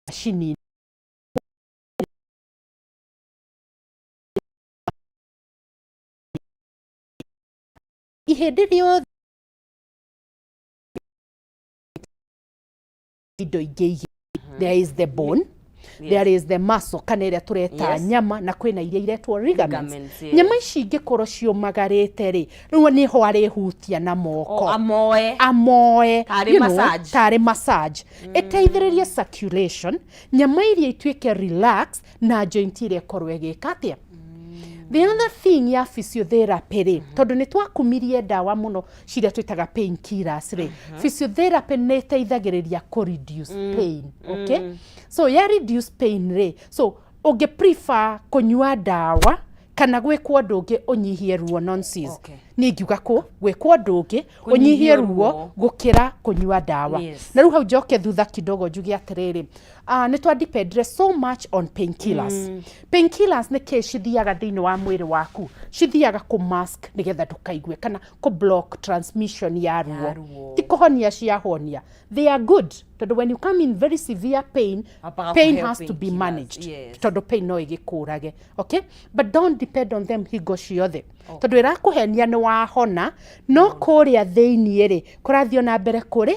Speaker 2: machine ihĩndĩ rĩothe indo ingĩ there is the bone, there is the muscle kana ĩrĩa tũreta nyama na kwĩna iria iretwo ligaments. Nyama ici ingĩkorwo ciũmagarĩte rĩ rĩu nĩ ho arĩhutia na moko amoe tarĩ massage ĩteithĩrĩrie circulation nyama iria ituĩke relax na joint iria ĩkorwo ĩgĩka atĩa. The other thing ya physiotherapy rĩ tondũ nĩ twakumirie ndawa mũno ciria twĩtaga pain killers rĩ physiotherapy nĩ ĩteithagĩrĩria ku reduce pain. Okay, so ya reduce pain rĩ so ũngĩ prefer kunyua ndawa kana gwĩkwo ũndũ ũngĩ ũnyihie ruo nonsense. Nĩ ngiuga gwĩkwo ũndũ ũngĩ ũnyihie ruo gũkĩra kunyua ndawa. Na rĩu hau njoke thutha kidogo njuge atĩrĩrĩ nĩ twa depend so much on painkillers. Painkillers nĩ kĩ cithiaga thĩinĩ wa mwĩrĩ waku cithiaga ku mask nĩgetha ndũkaigue kana ku block transmission ya ruo ti kũhonia ciahonia. They are good tondũ when you come in very severe pain has to be managed tondũ pain no ĩgĩkũrage. Okay, but don't depend on them hingo ciothe tondũ ĩrakũhenia nĩ wahona no kũrĩa thĩinĩ rĩ kũrathiĩ na mbere kũrĩka.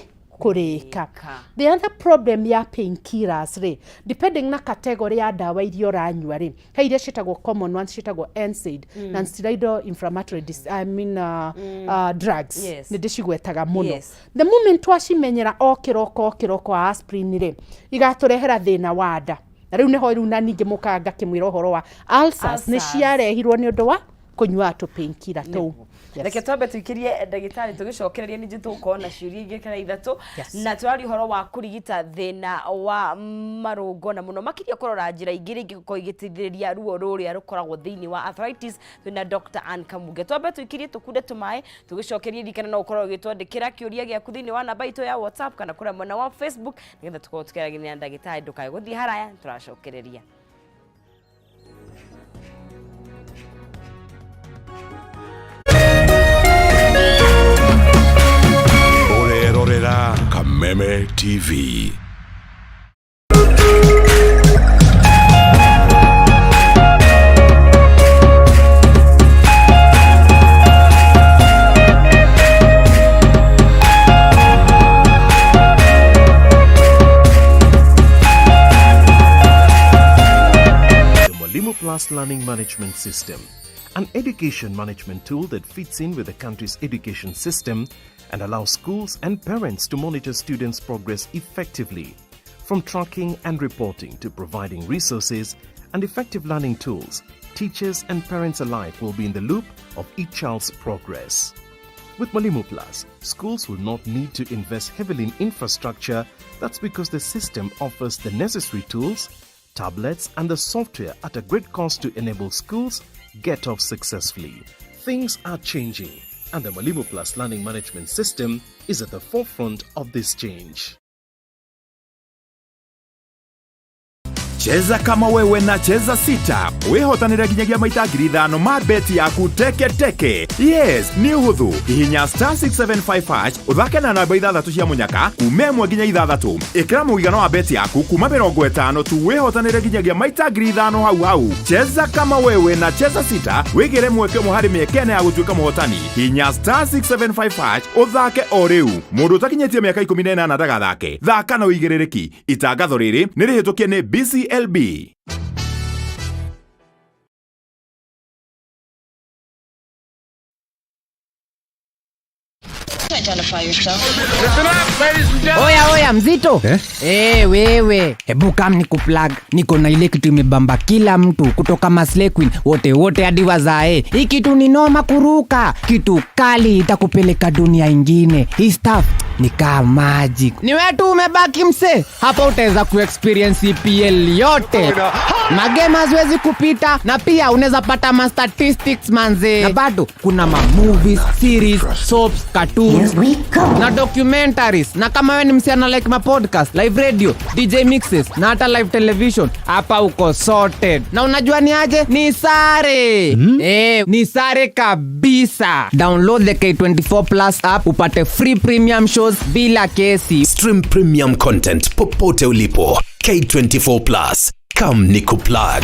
Speaker 2: The other problem ya painkillers rĩ depending na category ya ndawa iria ũranyua rĩ he iria ciĩtagwo common ones ciĩtagwo NSAID non-steroidal inflammatory drugs nĩ ndĩcigwetaga mũno. The moment twacimenyera o kĩroko aspirin rĩ igatũrehera thĩna wa nda na rĩu nĩho rĩu na ningĩ mũkanga kĩmwĩra ũhoro wa ulcers nĩ ciarehirwo nĩ ũndũ wa kunyua painkiller tũu.
Speaker 1: Reke twambe tuikirie ndagĩtarĩ tũgĩcokereria nĩ njĩtũkorwo na ciũria ingĩ kana ithatũ na twari ũhoro wa kurigita thĩna wa marũngo na mũno makĩria kũrora njĩra ingĩ rĩngĩ gũkorwo igĩteithĩrĩria ruo rũrĩa rũkoragwo thĩinĩ wa arthritis twĩna Dr. Kamunge. Twambe tuikirie tũkunde tũmaĩ tũgĩcokerie rikana no ũkorwo ũgĩtwandĩkĩra kĩũria gĩaku thĩinĩ wa namba itũ ya WhatsApp kana kũrĩa mwena wa Facebook nĩgetha tũkorwo tũkĩaragĩria na ndagĩtarĩ ndũkae gũthiĩ haraya tũracokereria.
Speaker 3: Kameme TV.
Speaker 4: Plus Learning Management System, an education management tool that fits in with the country's education system and allows schools and parents to monitor students' progress effectively. From tracking and reporting to providing resources and effective learning tools, teachers and parents alike will be in the loop of each child's progress. With Murimu Plus, schools will not need to invest heavily in infrastructure. That's because the system offers the necessary tools, tablets and the software at a great cost to enable schools get off successfully. Things are changing and the Murimu Plus Learning Management System is at the forefront of this change.
Speaker 5: Cheza kama wewe na cheza sita. Wehotanĩra nginyagia maita 5,000 ma beti yaku teke. Yes, ni uhuthu. Hihinya *675# uthake na namba 6 cia munyaka kuma 1 nginya 6. Ikira mũigana wa beti yaku kuma 50 tu wehotanĩra nginyagia maita 5,000 hau. Cheza kama wewe na cheza sita. Wigire mweke mũhari mĩekene ya gũtuĩka mũhotani. Hihinya *675# uthake o rĩu. Mũndũ utakinyĩtie mĩaka 18 ndagathake. Thaka na ũigĩrĩrĩki. Itangatho rĩrĩ nĩ rĩhĩtũkie nĩ BCLB.
Speaker 6: Oya mzito wewe hebu kam nikuplug niko na ile kitu imebamba kila mtu kutoka Maslay Queen wote hadi wazae. Hii kitu ni noma kuruka, kitu kali itakupeleka dunia ingine. Hii stuff ni kama magic. Ni wewe tu umebaki mse, hapa utaweza kuexperience EPL yote. Magame haziwezi kupita na pia unaweza pata ma statistics manze. Na bado kuna ma movies, series, soaps, cartoons
Speaker 7: Here we go.
Speaker 6: Na documentaries. Na kama wewe ni msichana like ma podcast, live radio, DJ mixes na hata live television, hapa uko sorted. Na unajua ni aje? Ni sare. Ni sare kabisa. Download the K24 Plus app upate free premium shows bila kesi.
Speaker 3: Stream premium content popote ulipo. K24 Plus. Come nikuplug.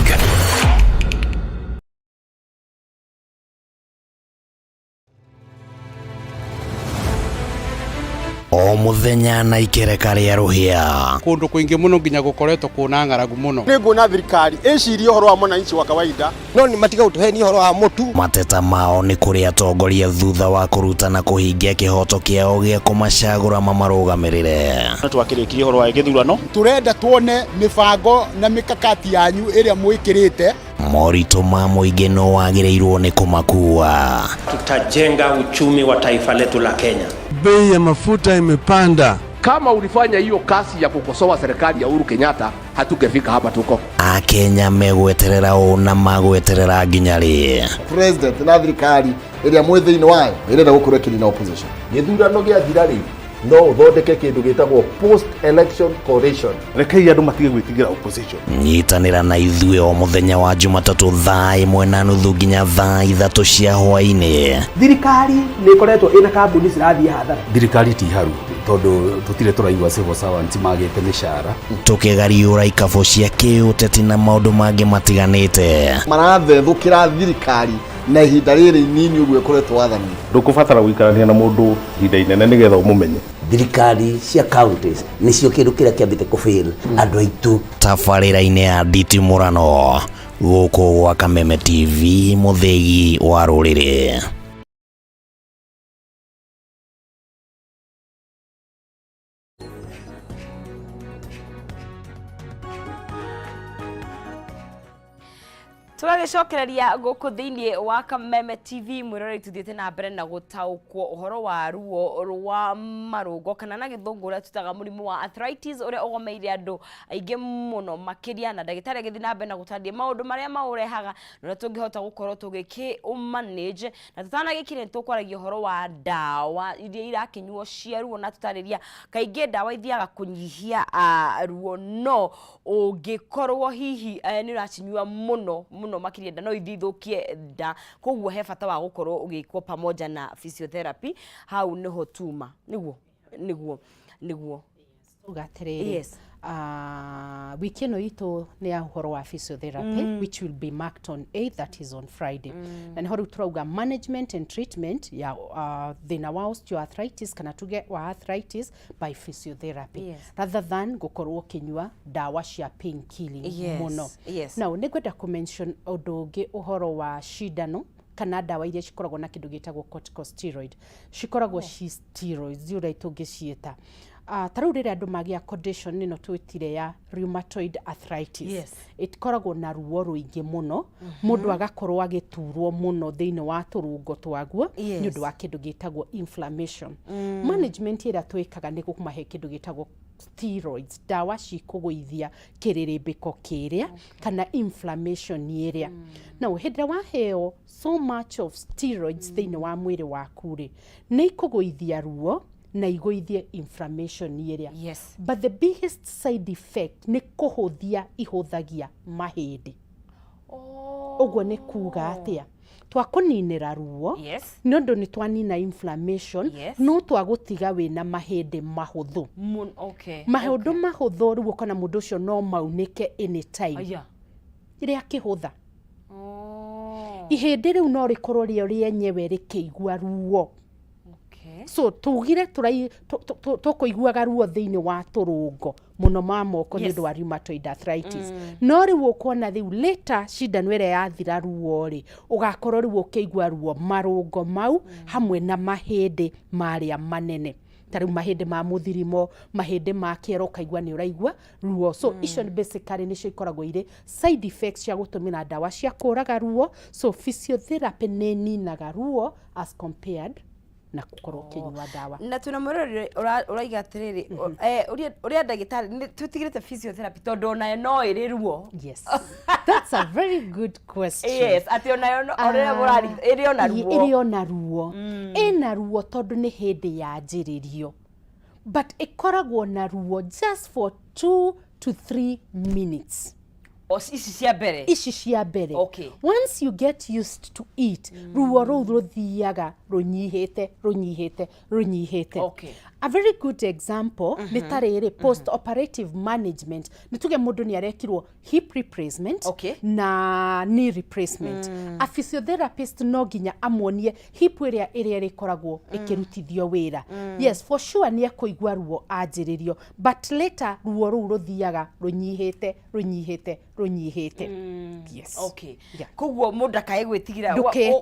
Speaker 3: O muthenya na ikereka ria ruhia
Speaker 8: kundu kuingi muno nginya gukoretwo kuna ng'aragu muno
Speaker 9: ni nguna thirikari icirie uhoro wa mwananchi wa kawaida
Speaker 10: no ni matiga utuheni uhoro wa mutu
Speaker 3: mateta mao ni kuri atongoria thutha wa kurutana kuhingia kihoto kiao gia kumacagura mamarugamirire
Speaker 9: twakirikirie uhoro wa githurano turenda tuone mibango na mikakati yanyu iria mwikirite
Speaker 3: morito ma muingi no wagireirwo ni kumakua.
Speaker 11: Tutajenga uchumi wa taifa letu la Kenya.
Speaker 12: Bei ya mafuta imepanda.
Speaker 13: Kama ulifanya hiyo kasi ya kukosoa serikali ya Uhuru Kenyatta, hatungefika hapa tuko.
Speaker 3: Akenya megweterera una magweterera ginyari.
Speaker 10: President na thirikari iria mwithini wayo irenda gukurekiri na opposition.
Speaker 14: Githurano gia thirari no thondeke kindu gitagwo post election coalition.
Speaker 9: Rekei andu matige gwitigira opposition.
Speaker 3: Nyitanira na ithuĩ o muthenya wa Jumatatu thaa 1:30 nginya thaa 3 cia hwaĩ-inĩ.
Speaker 15: Thirikari nĩ ikoretwo ina kambuni cirathiĩ hathara.
Speaker 16: Thirikari ti haru tondu tutire turaigua civil servants magite mishara.
Speaker 3: Tukigariũra ikabo cia kĩũteti na maũndũ mangĩ matiganĩte.
Speaker 10: Marathethũkĩra thirikari na ihinda rĩrĩ inini ũguo ĩkoretwo wathani.
Speaker 9: Ndũkũbatara gũikarania na mũndũ ihinda inene nĩgetha ũmũmenye.
Speaker 17: Thirikari cia counties nĩcio kĩndũ kĩrĩa kĩambĩte kũfail andũ aitũ.
Speaker 3: Tabarĩra-inĩ ya nditimũrano gũkũ gwa Kameme TV, mũthegi wa rũrĩrĩ.
Speaker 1: Turagicokereria guku thiini wa Kameme TV mwirore tuthiete na mbere na gutaukwo uhoro wa ruo rwa marungo kana na githungu ria tutaga murimu wa arthritis uria ugomeire andu aingi muno makiria na ndagitari agithi na mbere na gutandie maundu maria maurehaga na tungihota gukorwo tugiki manage na tutana gikire tukwaragia uhoro wa dawa iria irakinywo cia ruo na tutariria kaingi dawa ithiaga kunyihia ruo no ungikorwo hihi ni uracinywa muno makiria nda no ithithukie nda koguo he bata wa gukorwo ugikwo pamoja na physiotherapy hau niho tuma niguo
Speaker 2: ugaterere. Yes. Wiki ino itu ni ya uhoro wa physiotherapy which will be marked on 8th, that is on Friday. Na niho turauga management and treatment ya thina wa osteoarthritis kana tuge wa arthritis by physiotherapy. Yes. Rather than gukorwo kinywa dawa cia pain killing muno.
Speaker 1: Yes.
Speaker 2: Now nigwenda ku mention undu ungi uhoro wa shindano kana dawa iria cikoragwo na kindu gitagwo corticosteroid. Cikoragwo ci steroids uria tungicieta. Tarau rĩrĩa andũ magia condition ĩno twĩtire ya rheumatoid arthritis.
Speaker 1: Yes.
Speaker 2: Ĩkoragwo na ruo rũingĩ mũno, mũndũ agakorwo agĩturwo mũno thĩinĩ wa tũrũngo twaguo nĩ ũndũ wa kĩndũ gĩtagwo inflammation. Management ĩrĩa twĩkaga nĩ kũmahe kĩndũ gĩtagwo steroids, dawa cikũgũithia kĩrĩrĩmbĩko kĩrĩa kana inflammation ĩrĩa. Now hĩndĩ waheo so much of steroids thĩinĩ wa mwĩrĩ waku rĩ, nĩ ikũgũithia ruo na igũithie inflammation ĩrĩa.
Speaker 1: Yes.
Speaker 2: But the biggest side effect nĩ kũhũthia ihũthagia mahĩndĩ. Ũguo nĩ kuga atĩa? Twakũninĩra ruo, nĩ ũndũ nĩ twanina inflammation, no twagũtiga wĩna mahĩndĩ mahũthũ. Mahũndũ mahũthũ rĩu kana mũndũ ũcio no maunĩke anytime. Rĩrĩa kĩhũtha. Ihĩndĩ rĩu no rĩkorwo rĩenyewe rĩkĩigua ruo. So tugire tukuiguaga ruo thiini wa turungo muno ma moko ni ndu wa rheumatoid arthritis. No riu ukona riu later shindano ĩrĩa yathira ruo ri ugakorwo riu ukĩigua ruo marungo mau hamwe na mahĩndĩ marĩa manene. Tariu mahĩndĩ ma mũthirimo, mahĩndĩ ma kĩero kaigua ni uraigua ruo. So icio basically nicio ikoragwo ire side effects cia gũtũmĩra ndawa cia kũraga ruo. So physiotherapy nĩ ninaga ruo as compared na kukorwo kinywa dawa
Speaker 1: na tuna murori uraiga atiriri uria ndagitari tutigirite physiotherapy tondu nayo no iri ruo.
Speaker 2: Yes, that's a very good question.
Speaker 1: Yes, ati onayo uria burari iri ona ruo,
Speaker 2: iri ona ruo ina ruo tondu ni hindi ya njiririo, but ikoragwo na ruo just for 2 to 3 minutes. Ici cia mbere.
Speaker 1: Okay.
Speaker 2: Once you get used to it, ruo rou ruthiaga runyihite.
Speaker 1: Okay.
Speaker 2: A very good example ni tariri post operative management. Nituge mundu ni arekirwo hip replacement na knee replacement. A physiotherapist no ginya amonie hip area rikoragwo ikirutithio wira. Yes, for sure ni akuigwa ruo anjiririo, but later ruo rou ruthiaga runyihite. Yes.
Speaker 1: Okay. Kugwo mundu akaigwitigira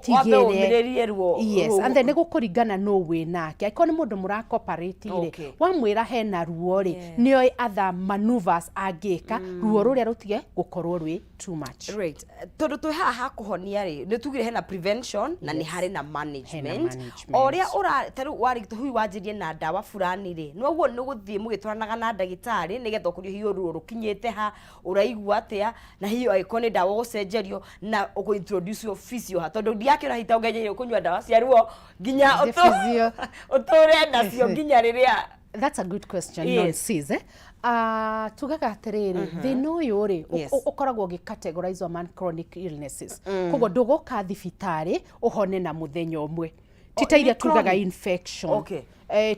Speaker 2: wabeumiririe ruo. Yes, and then nigukuringana no we nake. Aikoni mundu murakoparate ire. Wamwira hena ruo ri, nioi other maneuvers agika, ruo ruria rutige gukorwo rwi too much.
Speaker 1: Right. Tondu twi haha kuhonia ri, nitugire hena prevention na ni hari na management. Oria taru warigito hui wanjirie na dawa fulani ri. Noguo niguthie mugitwaranaga na ndagitari nigetha kurio hiyo ruo rukinyete ha uraigua atia na hiyo aikoni dawa gucenjerio na uguintroduce yo physio ha tondu ndiakira hita ungejerio kunywa dawa cia ruo ginya uturenda cio ginya riria.
Speaker 2: That's a good question. Yes. Tugaga atiriri thina uyu ri ukoragwo gicategorize man chronic illnesses. Koguo nduguka thibitari uhone na muthenya umwe. Titairia tugaga infection.
Speaker 1: Okay.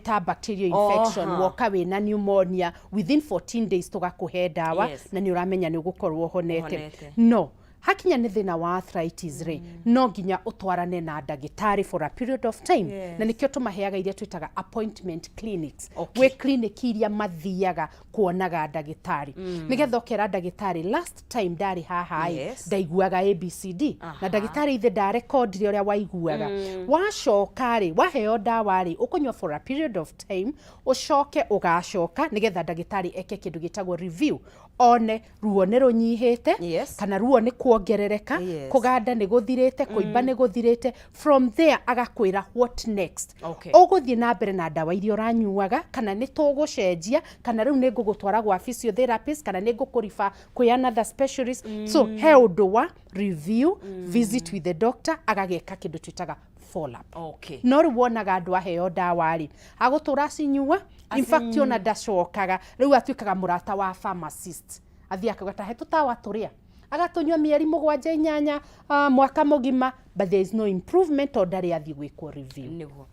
Speaker 2: Ta bacterial infection, woka wina pneumonia within 14 days tugakuhe dawa na ni uramenya ni ugukorwo honete. No, hakinya ni thina wa arthritis ri no ginya utwarane na ndagitari for a period of time. Na nikio tumaheaga iria twitaga appointment clinics. We clinic iria mathiaga kuonaga ndagitari. Nigetha okera ndagitari last time dari haha ndaiguaga ABCD na ndagitari ithe da record ri uria waiguaga. Wacoka ri waheo dawa ri ukunywa for a period of time, ucoke ugacoka nigetha ndagitari eke kindu gitagwo review, one ruo ni runyihite kana ruo ni kuongerereka, kuganda ni guthirite, kuimba ni guthirite. From there agakwira what next. Uguthie na mbere na dawa iria uranyuaga kana ni tugucenjia kana riu ni ngugutwara gwa physiotherapist kana ni ngukurifa kwi another specialist. So he undu wa review, visit with the doctor, agageka kindu twitaga follow up. No riu wonaga andu aheo dawa ri agutura cinyua, in fact ona ndacokaga riu atuikaga murata wa pharmacist, athiaka gatahe tutawa turia agatunywa mieri 7-8 mwaka mugima, but there is no improvement or ndari athi gwikwo review.
Speaker 1: Niguo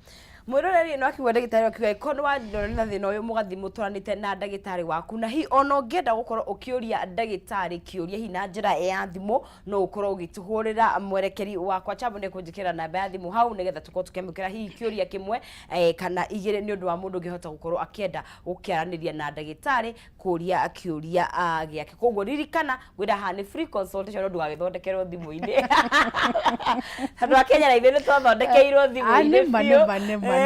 Speaker 1: mwiroreri no akiwa ndagitari akiwa ikono wa ndorera thina uyu mugathi muturanite na ndagitari waku, na hi ono ngenda gukorwo ukiuria ndagitari kiuria hi na njira ya thimu no ukorwo ugituhurira mwerekeri wakwa Chamune kunjikira namba ya thimu hau nigetha tukorwo tukemukira hi kiuria kimwe kana igire ni undu wa mundu ngihota gukorwo akienda gukiaraniria na ndagitari kuria kiuria giake. Koguo ririkana gwira ha ni free consultation ndu gagithondekerwo thimu-ini handu akenya na ithe twathondekeirwo thimu-ini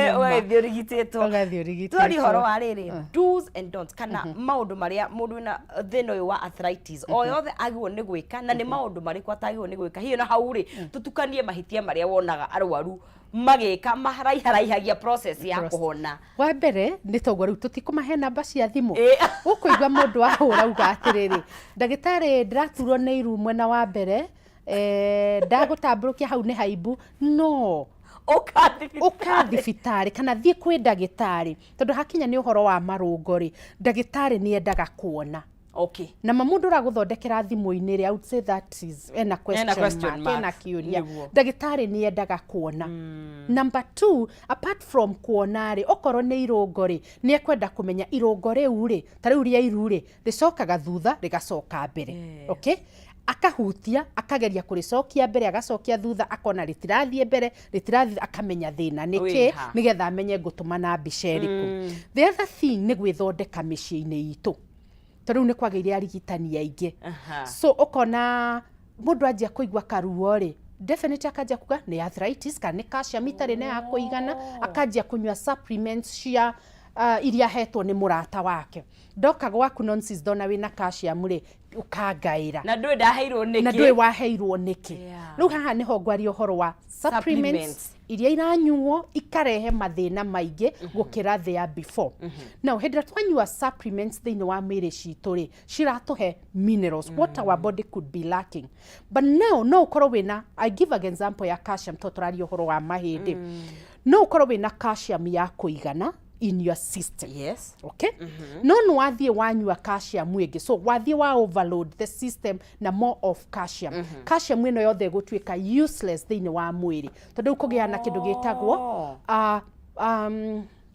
Speaker 1: Tori horo wa riri do's and don'ts kana maundu maria mundu na thina uyu wa arthritis o yothe agirwo ni gwika na ni maundu mariku atagirwo ni gwika. Hiyo na hauri tutukanie mahitia maria wonaga arwaru magika maharaiharaihagia process ya kuhona.
Speaker 2: Wa mbere ni togo riu tutikumahe namba cia thimu ukuigwa mundu ahura uga atiriri ndagitari ndiraturwo ni iru mwena wa mbere ndagutamburukia hau ni haibu. No, ukathibitari kana thie kwi ndagitari tondu hakinya ni uhoro wa marungo ri ndagitari ni endaga kuona. Na mamundu raguthondekera thimu-ini ri, I would say that is a question mark ena kiuria. Ndagitari ni endaga kuona. Number 2, apart from kuona ri okorwo ni irungo ri ni ekwenda kumenya irungo riu ri tariu ria iru ri ricokaga thutha rigacoka mbere. Akahutia akageria kuricokia mbere agacokia thutha akona ritirathie mbere ritirathie akamenya thina niki nigetha amenye gutuma na bisheriku. The other thing ni gwithondeka micii-ini itu toriu ni kwageire arigitani aingi. So ukona mundu anjia kuigwa karuo ri definitely akajia kuga ni arthritis kana ni calcium itari na ya kuigana, akajia kunywa supplements cia iria hetwo ni murata wake. Doka gwaku nonsense dona wina calcium ri ukangaira
Speaker 1: na ndwe ndaheirwo niki
Speaker 2: na ndwe waheirwo niki riu haha niho ngwari uhoro wa supplements iria iranyuo ikarehe mathina maingi gukira there before now hindra twanyua supplements thiini wa miri citu ri ciratuhe minerals what our body could be lacking but now no ukorwo wina I give an example ya calcium totorari uhoro wa mahindi no ukorwo wina calcium ya kuigana in your system.
Speaker 1: Yes.
Speaker 2: Okay? No wathie wanyua calcium mwingi. So wathie wa overload the system na more of calcium. Calcium ino yothe gutwika useless thiini wa mwiri. Tondu kugia na kindu gitagwo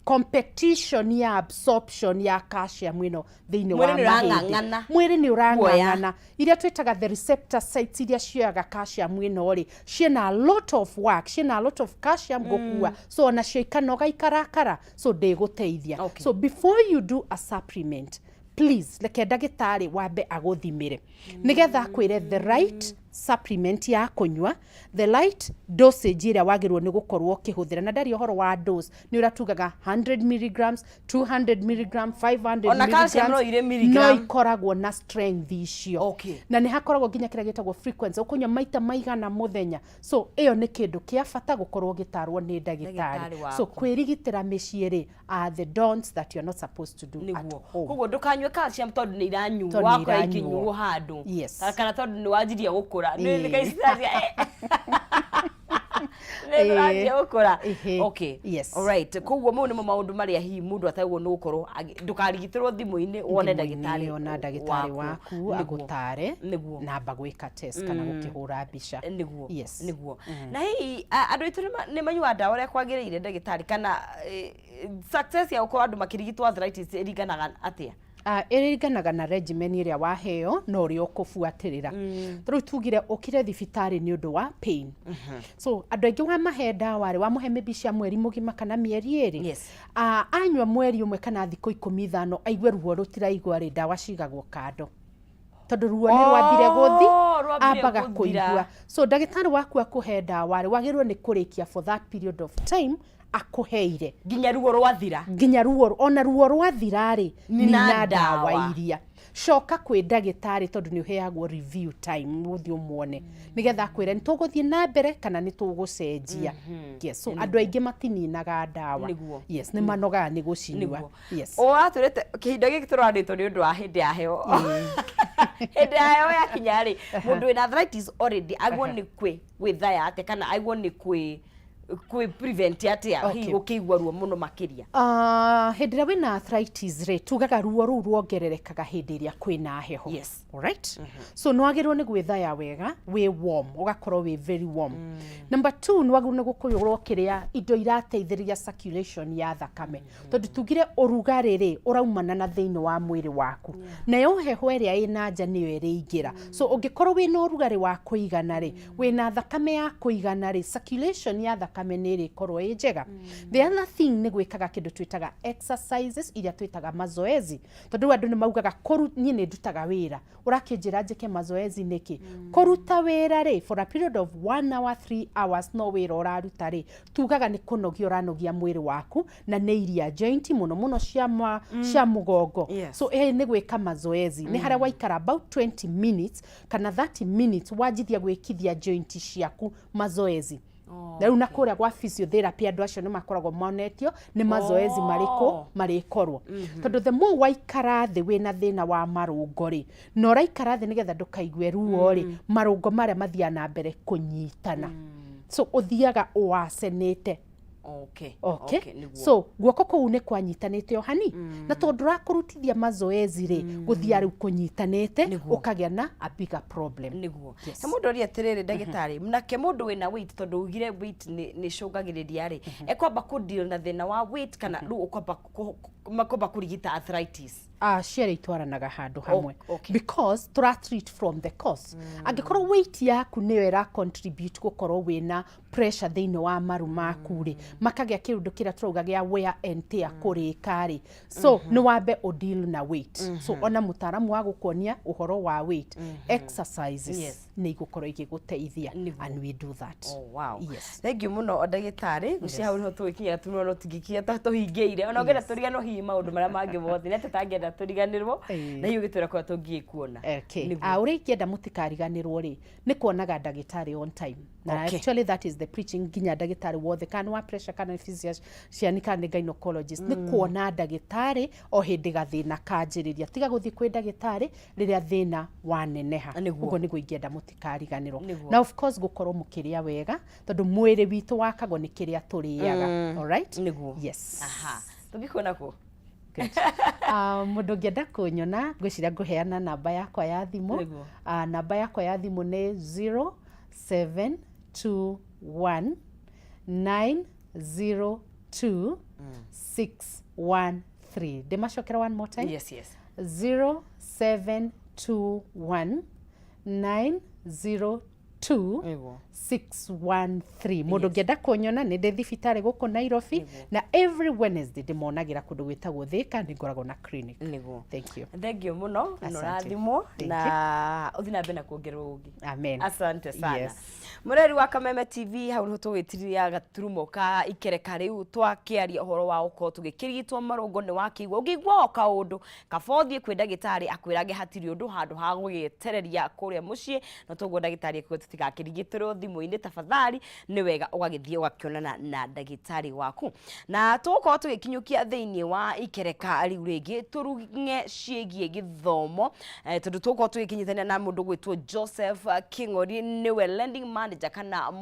Speaker 2: competition ya absorption ya calcium ino thiini wa mahindi. Mwiri ni urang'ang'ana. Iria twitaga the receptor sites iria cioyaga calcium ino ri ciena a lot of work, ciena a lot of calcium gukua. So ona cio ikanoga ikarakara. So ndiguteithia.
Speaker 1: Okay.
Speaker 2: So before you do a supplement, please leke ndagitari wambe aguthimire nigetha akwire the right supplement ya kunywa, the right dosage ira wagirwo ni gukorwo kihuthira na ndari uhoro wa dose ni uratugaga 100 mg 200 mg 500 mg no ikoragwo na strength icio na ni hakoragwo ginya kira gitagwo frequency ukunywa maita maigana muthenya so iyo ni kindu kia bata gukorwo gitarwo ni ndagitari so kwirigitira miciiri are the don'ts that you are not supposed to do at home
Speaker 1: koguo ndukanywe calcium tondu ni iranyuo wakora ikinyuo handu kana tondu ni wajiria gukura ni kaisiria okay
Speaker 2: yes
Speaker 1: all right koguo mu ni maundu maria hi mundu atagwo no gukorwo ndukarigitirwo thimu-ini wone ndagitari
Speaker 2: waku agutare na bagwika test kana gukihura mbica
Speaker 1: niguo na hi andu itu ni manyua ndawa ria kwagiriire ndagitari kana success ya uko andu makirigitwo arthritis iriganaga atia
Speaker 2: iringanaga na regimen iria waheo no uri ukufuatirira riu tugire ukire thibitari ni undu wa pain so andu aingi wa mahe ndawa ri wa muhe mbica mweri mugima kana mieri iri anywa mweri umwe kana thikũ 15 aigwe ruo rutiraigwa ri ndawa cigagwo kando tondu ruo ni rwambire guthi ambaga kuigua so ndagitari waku akuhe ndawa ri wagirwo ni kurikia for that period of time akuheire
Speaker 1: ginya ruo rwathira
Speaker 2: ona ruo rwathira ri nina ndawa iria coka kwi ndagitari tondu ni uheagwo review time uthi umuone nigetha akwire ni tuguthie na mbere kana ni tugucenjia yes so andu aingi matininaga ndawa yes ni manoga ni gucinywa yes
Speaker 1: o aturete kihinda giki turanditwo ni undu wa hindi ya heo hindi ya heo ya kinyari mundu wina arthritis already agwo ni kwi withaya ate kana agwo ni kwi prevent atia hi ukigwa ruo muno makiria
Speaker 2: hindira wina arthritis ri tugaga ruo ru ruongererekaga hindiria kwina heho
Speaker 1: yes
Speaker 2: all right so nwagirwo ni gwithaya wega we warm ugakorwo we very warm number 2 nwagirwo ni gukuyurwo kiria indo irateithĩrĩria circulation ya thakame tondu tugire urugari ri uraumana na thiini wa mwiri waku nayo heho iria ina nja niyo iriingira so ungikorwo wina urugari wa kuigana ri wina thakame ya kuigana ri circulation ya thakame niri korwo njega the other thing ni gwikaga kindu twitaga exercises iria twitaga mazoezi tondu andu ni maugaga ni ndutaga wira urakinjira njike mazoezi niki kuruta wira ri for a period of 1 hour 3 hours no wira uraruta ri tugaga ni kunogia uranogia mwiri waku na ni iria joint muno cia mugongo so ni gwika mazoezi ni haria waikara about 20 minutes kana 30 minutes wajithia gwikithia joint ciaku mazoezi na una kuria gwa physiotherapy andu acio ni makoragwo monetio ni mazoezi marikorwo tondu the more waikara thi wina thina wa marungo ri no raikara thi nigetha ndukaigue ruo ri marungo maria mathia na mbere kunyitana so uthiaga uacenete okay so guoko kuu ni kwanyitanite o hani na tondu rakurutithia mazoezi ri guthia riu kunyitanite ukagia na a bigger problem
Speaker 1: niguo he mundu ri atiriri ndagitari mnake mundu wina weight tondu ugire weight ni cungagiriria ri ekwamba ku deal na thina wa weight kana ru ukwamba kurigita arthritis
Speaker 2: ciere itwaranaga handu hamwe because tura treat from the cause angikorwo weight yaku niyo era contribute gukorwo wina pressure thiini wa maru maku ri makagia kirundu kira turauga gia wear and tear kurika ri so ni wambe o deal na weight so ona mutaramu wa gukonia uhoro wa weight exercises ni gukorwo igiguteithia and we do that
Speaker 1: yes thank you muno ndagitari gucia hau no twikinya tuno no tigikia tuhingeire ona ngera turiga no hi maundu maria mangi bothi na tutangenda twenda turiganirwo na hiyo gitwira kwa tungikuona.
Speaker 2: Okay. Uri ikienda mutikariganirwo ri ni kuonaga ndagitari on time. Na actually that is the preaching nginya ndagitari wothe kana wa pressure kana physician kana gynecologist ni kuona ndagitari o hindi gathina kanjiriria tiga guthi kwi ndagitari riria thina waneneha ugo ni guingienda mutikariganirwo. Na of course gukorwo mukiria wega tondu mwiri witu wakagwo ni kiria turiaga. All right? Yes.
Speaker 1: Aha. Tungikuona ku
Speaker 2: mundu ngienda kunyona ngwiciria nguheana namba yakwa ya thimu. Namba yakwa ya thimu ni 0721 902 613. Demashokera one more time.
Speaker 1: Yes, yes.
Speaker 2: 0721 902 613. Mundu ngienda kunyona ni ndi thibitari guku Nairobi na every Wednesday ndimonagira kundu gwitagwo Thika ni ngoragwo na clinic. Thank you.
Speaker 1: Thank you muno norathimo na uthina bena kuongerwo ungi.
Speaker 2: Amen.
Speaker 1: Asante sana. Mureri wa Kameme TV hau no tugwitiriria gaturumo ka ikereka riu twakiaria uhoro wa uko tugikirigitwo marungo ni wakigwa ugigwa kaundu kabothie kwi ndagitari akwirage hatiri undu handu ha gugitereria kuria mucii no tugwo ndagitari ko tutigakirigitwo thimu-ini tafadhali ni wega ugagithie ugakionana na ndagitari waku na tuko tugikinyukia thiini wa ikereka riu ringi turuge ciegie githomo tondu tuko tugikinyithania na mundu gwitwo Joseph Kingori niwe lending manager kana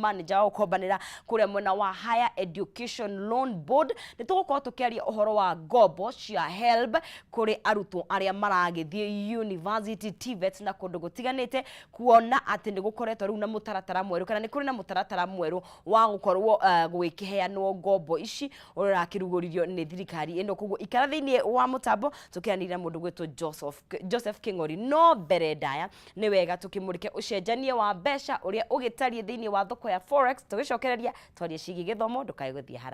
Speaker 1: manager wa kobanira kuria mwena wa Higher Education Loan Board ni tuko tukiaria uhoro wa gobo cia help kuri arutwo aria maragithie university TVET na kundu gutiganite kuona ati ni gukoretwo riu na mutaratara mweru kana ni kuri na mutaratara mweru wa gukorwo gwikiheanwo gobo ici urakiruguririo ni thirikari ino kuguo ikara thiini wa mutambo tukianira mundu gwitwo Joseph Kingori no mbere ndaya ni wega tukimurike ucenjanie wa besha uria ugitarie thiini wa thoko ya forex tugicokereria twarie cigi githomo ndukae guthie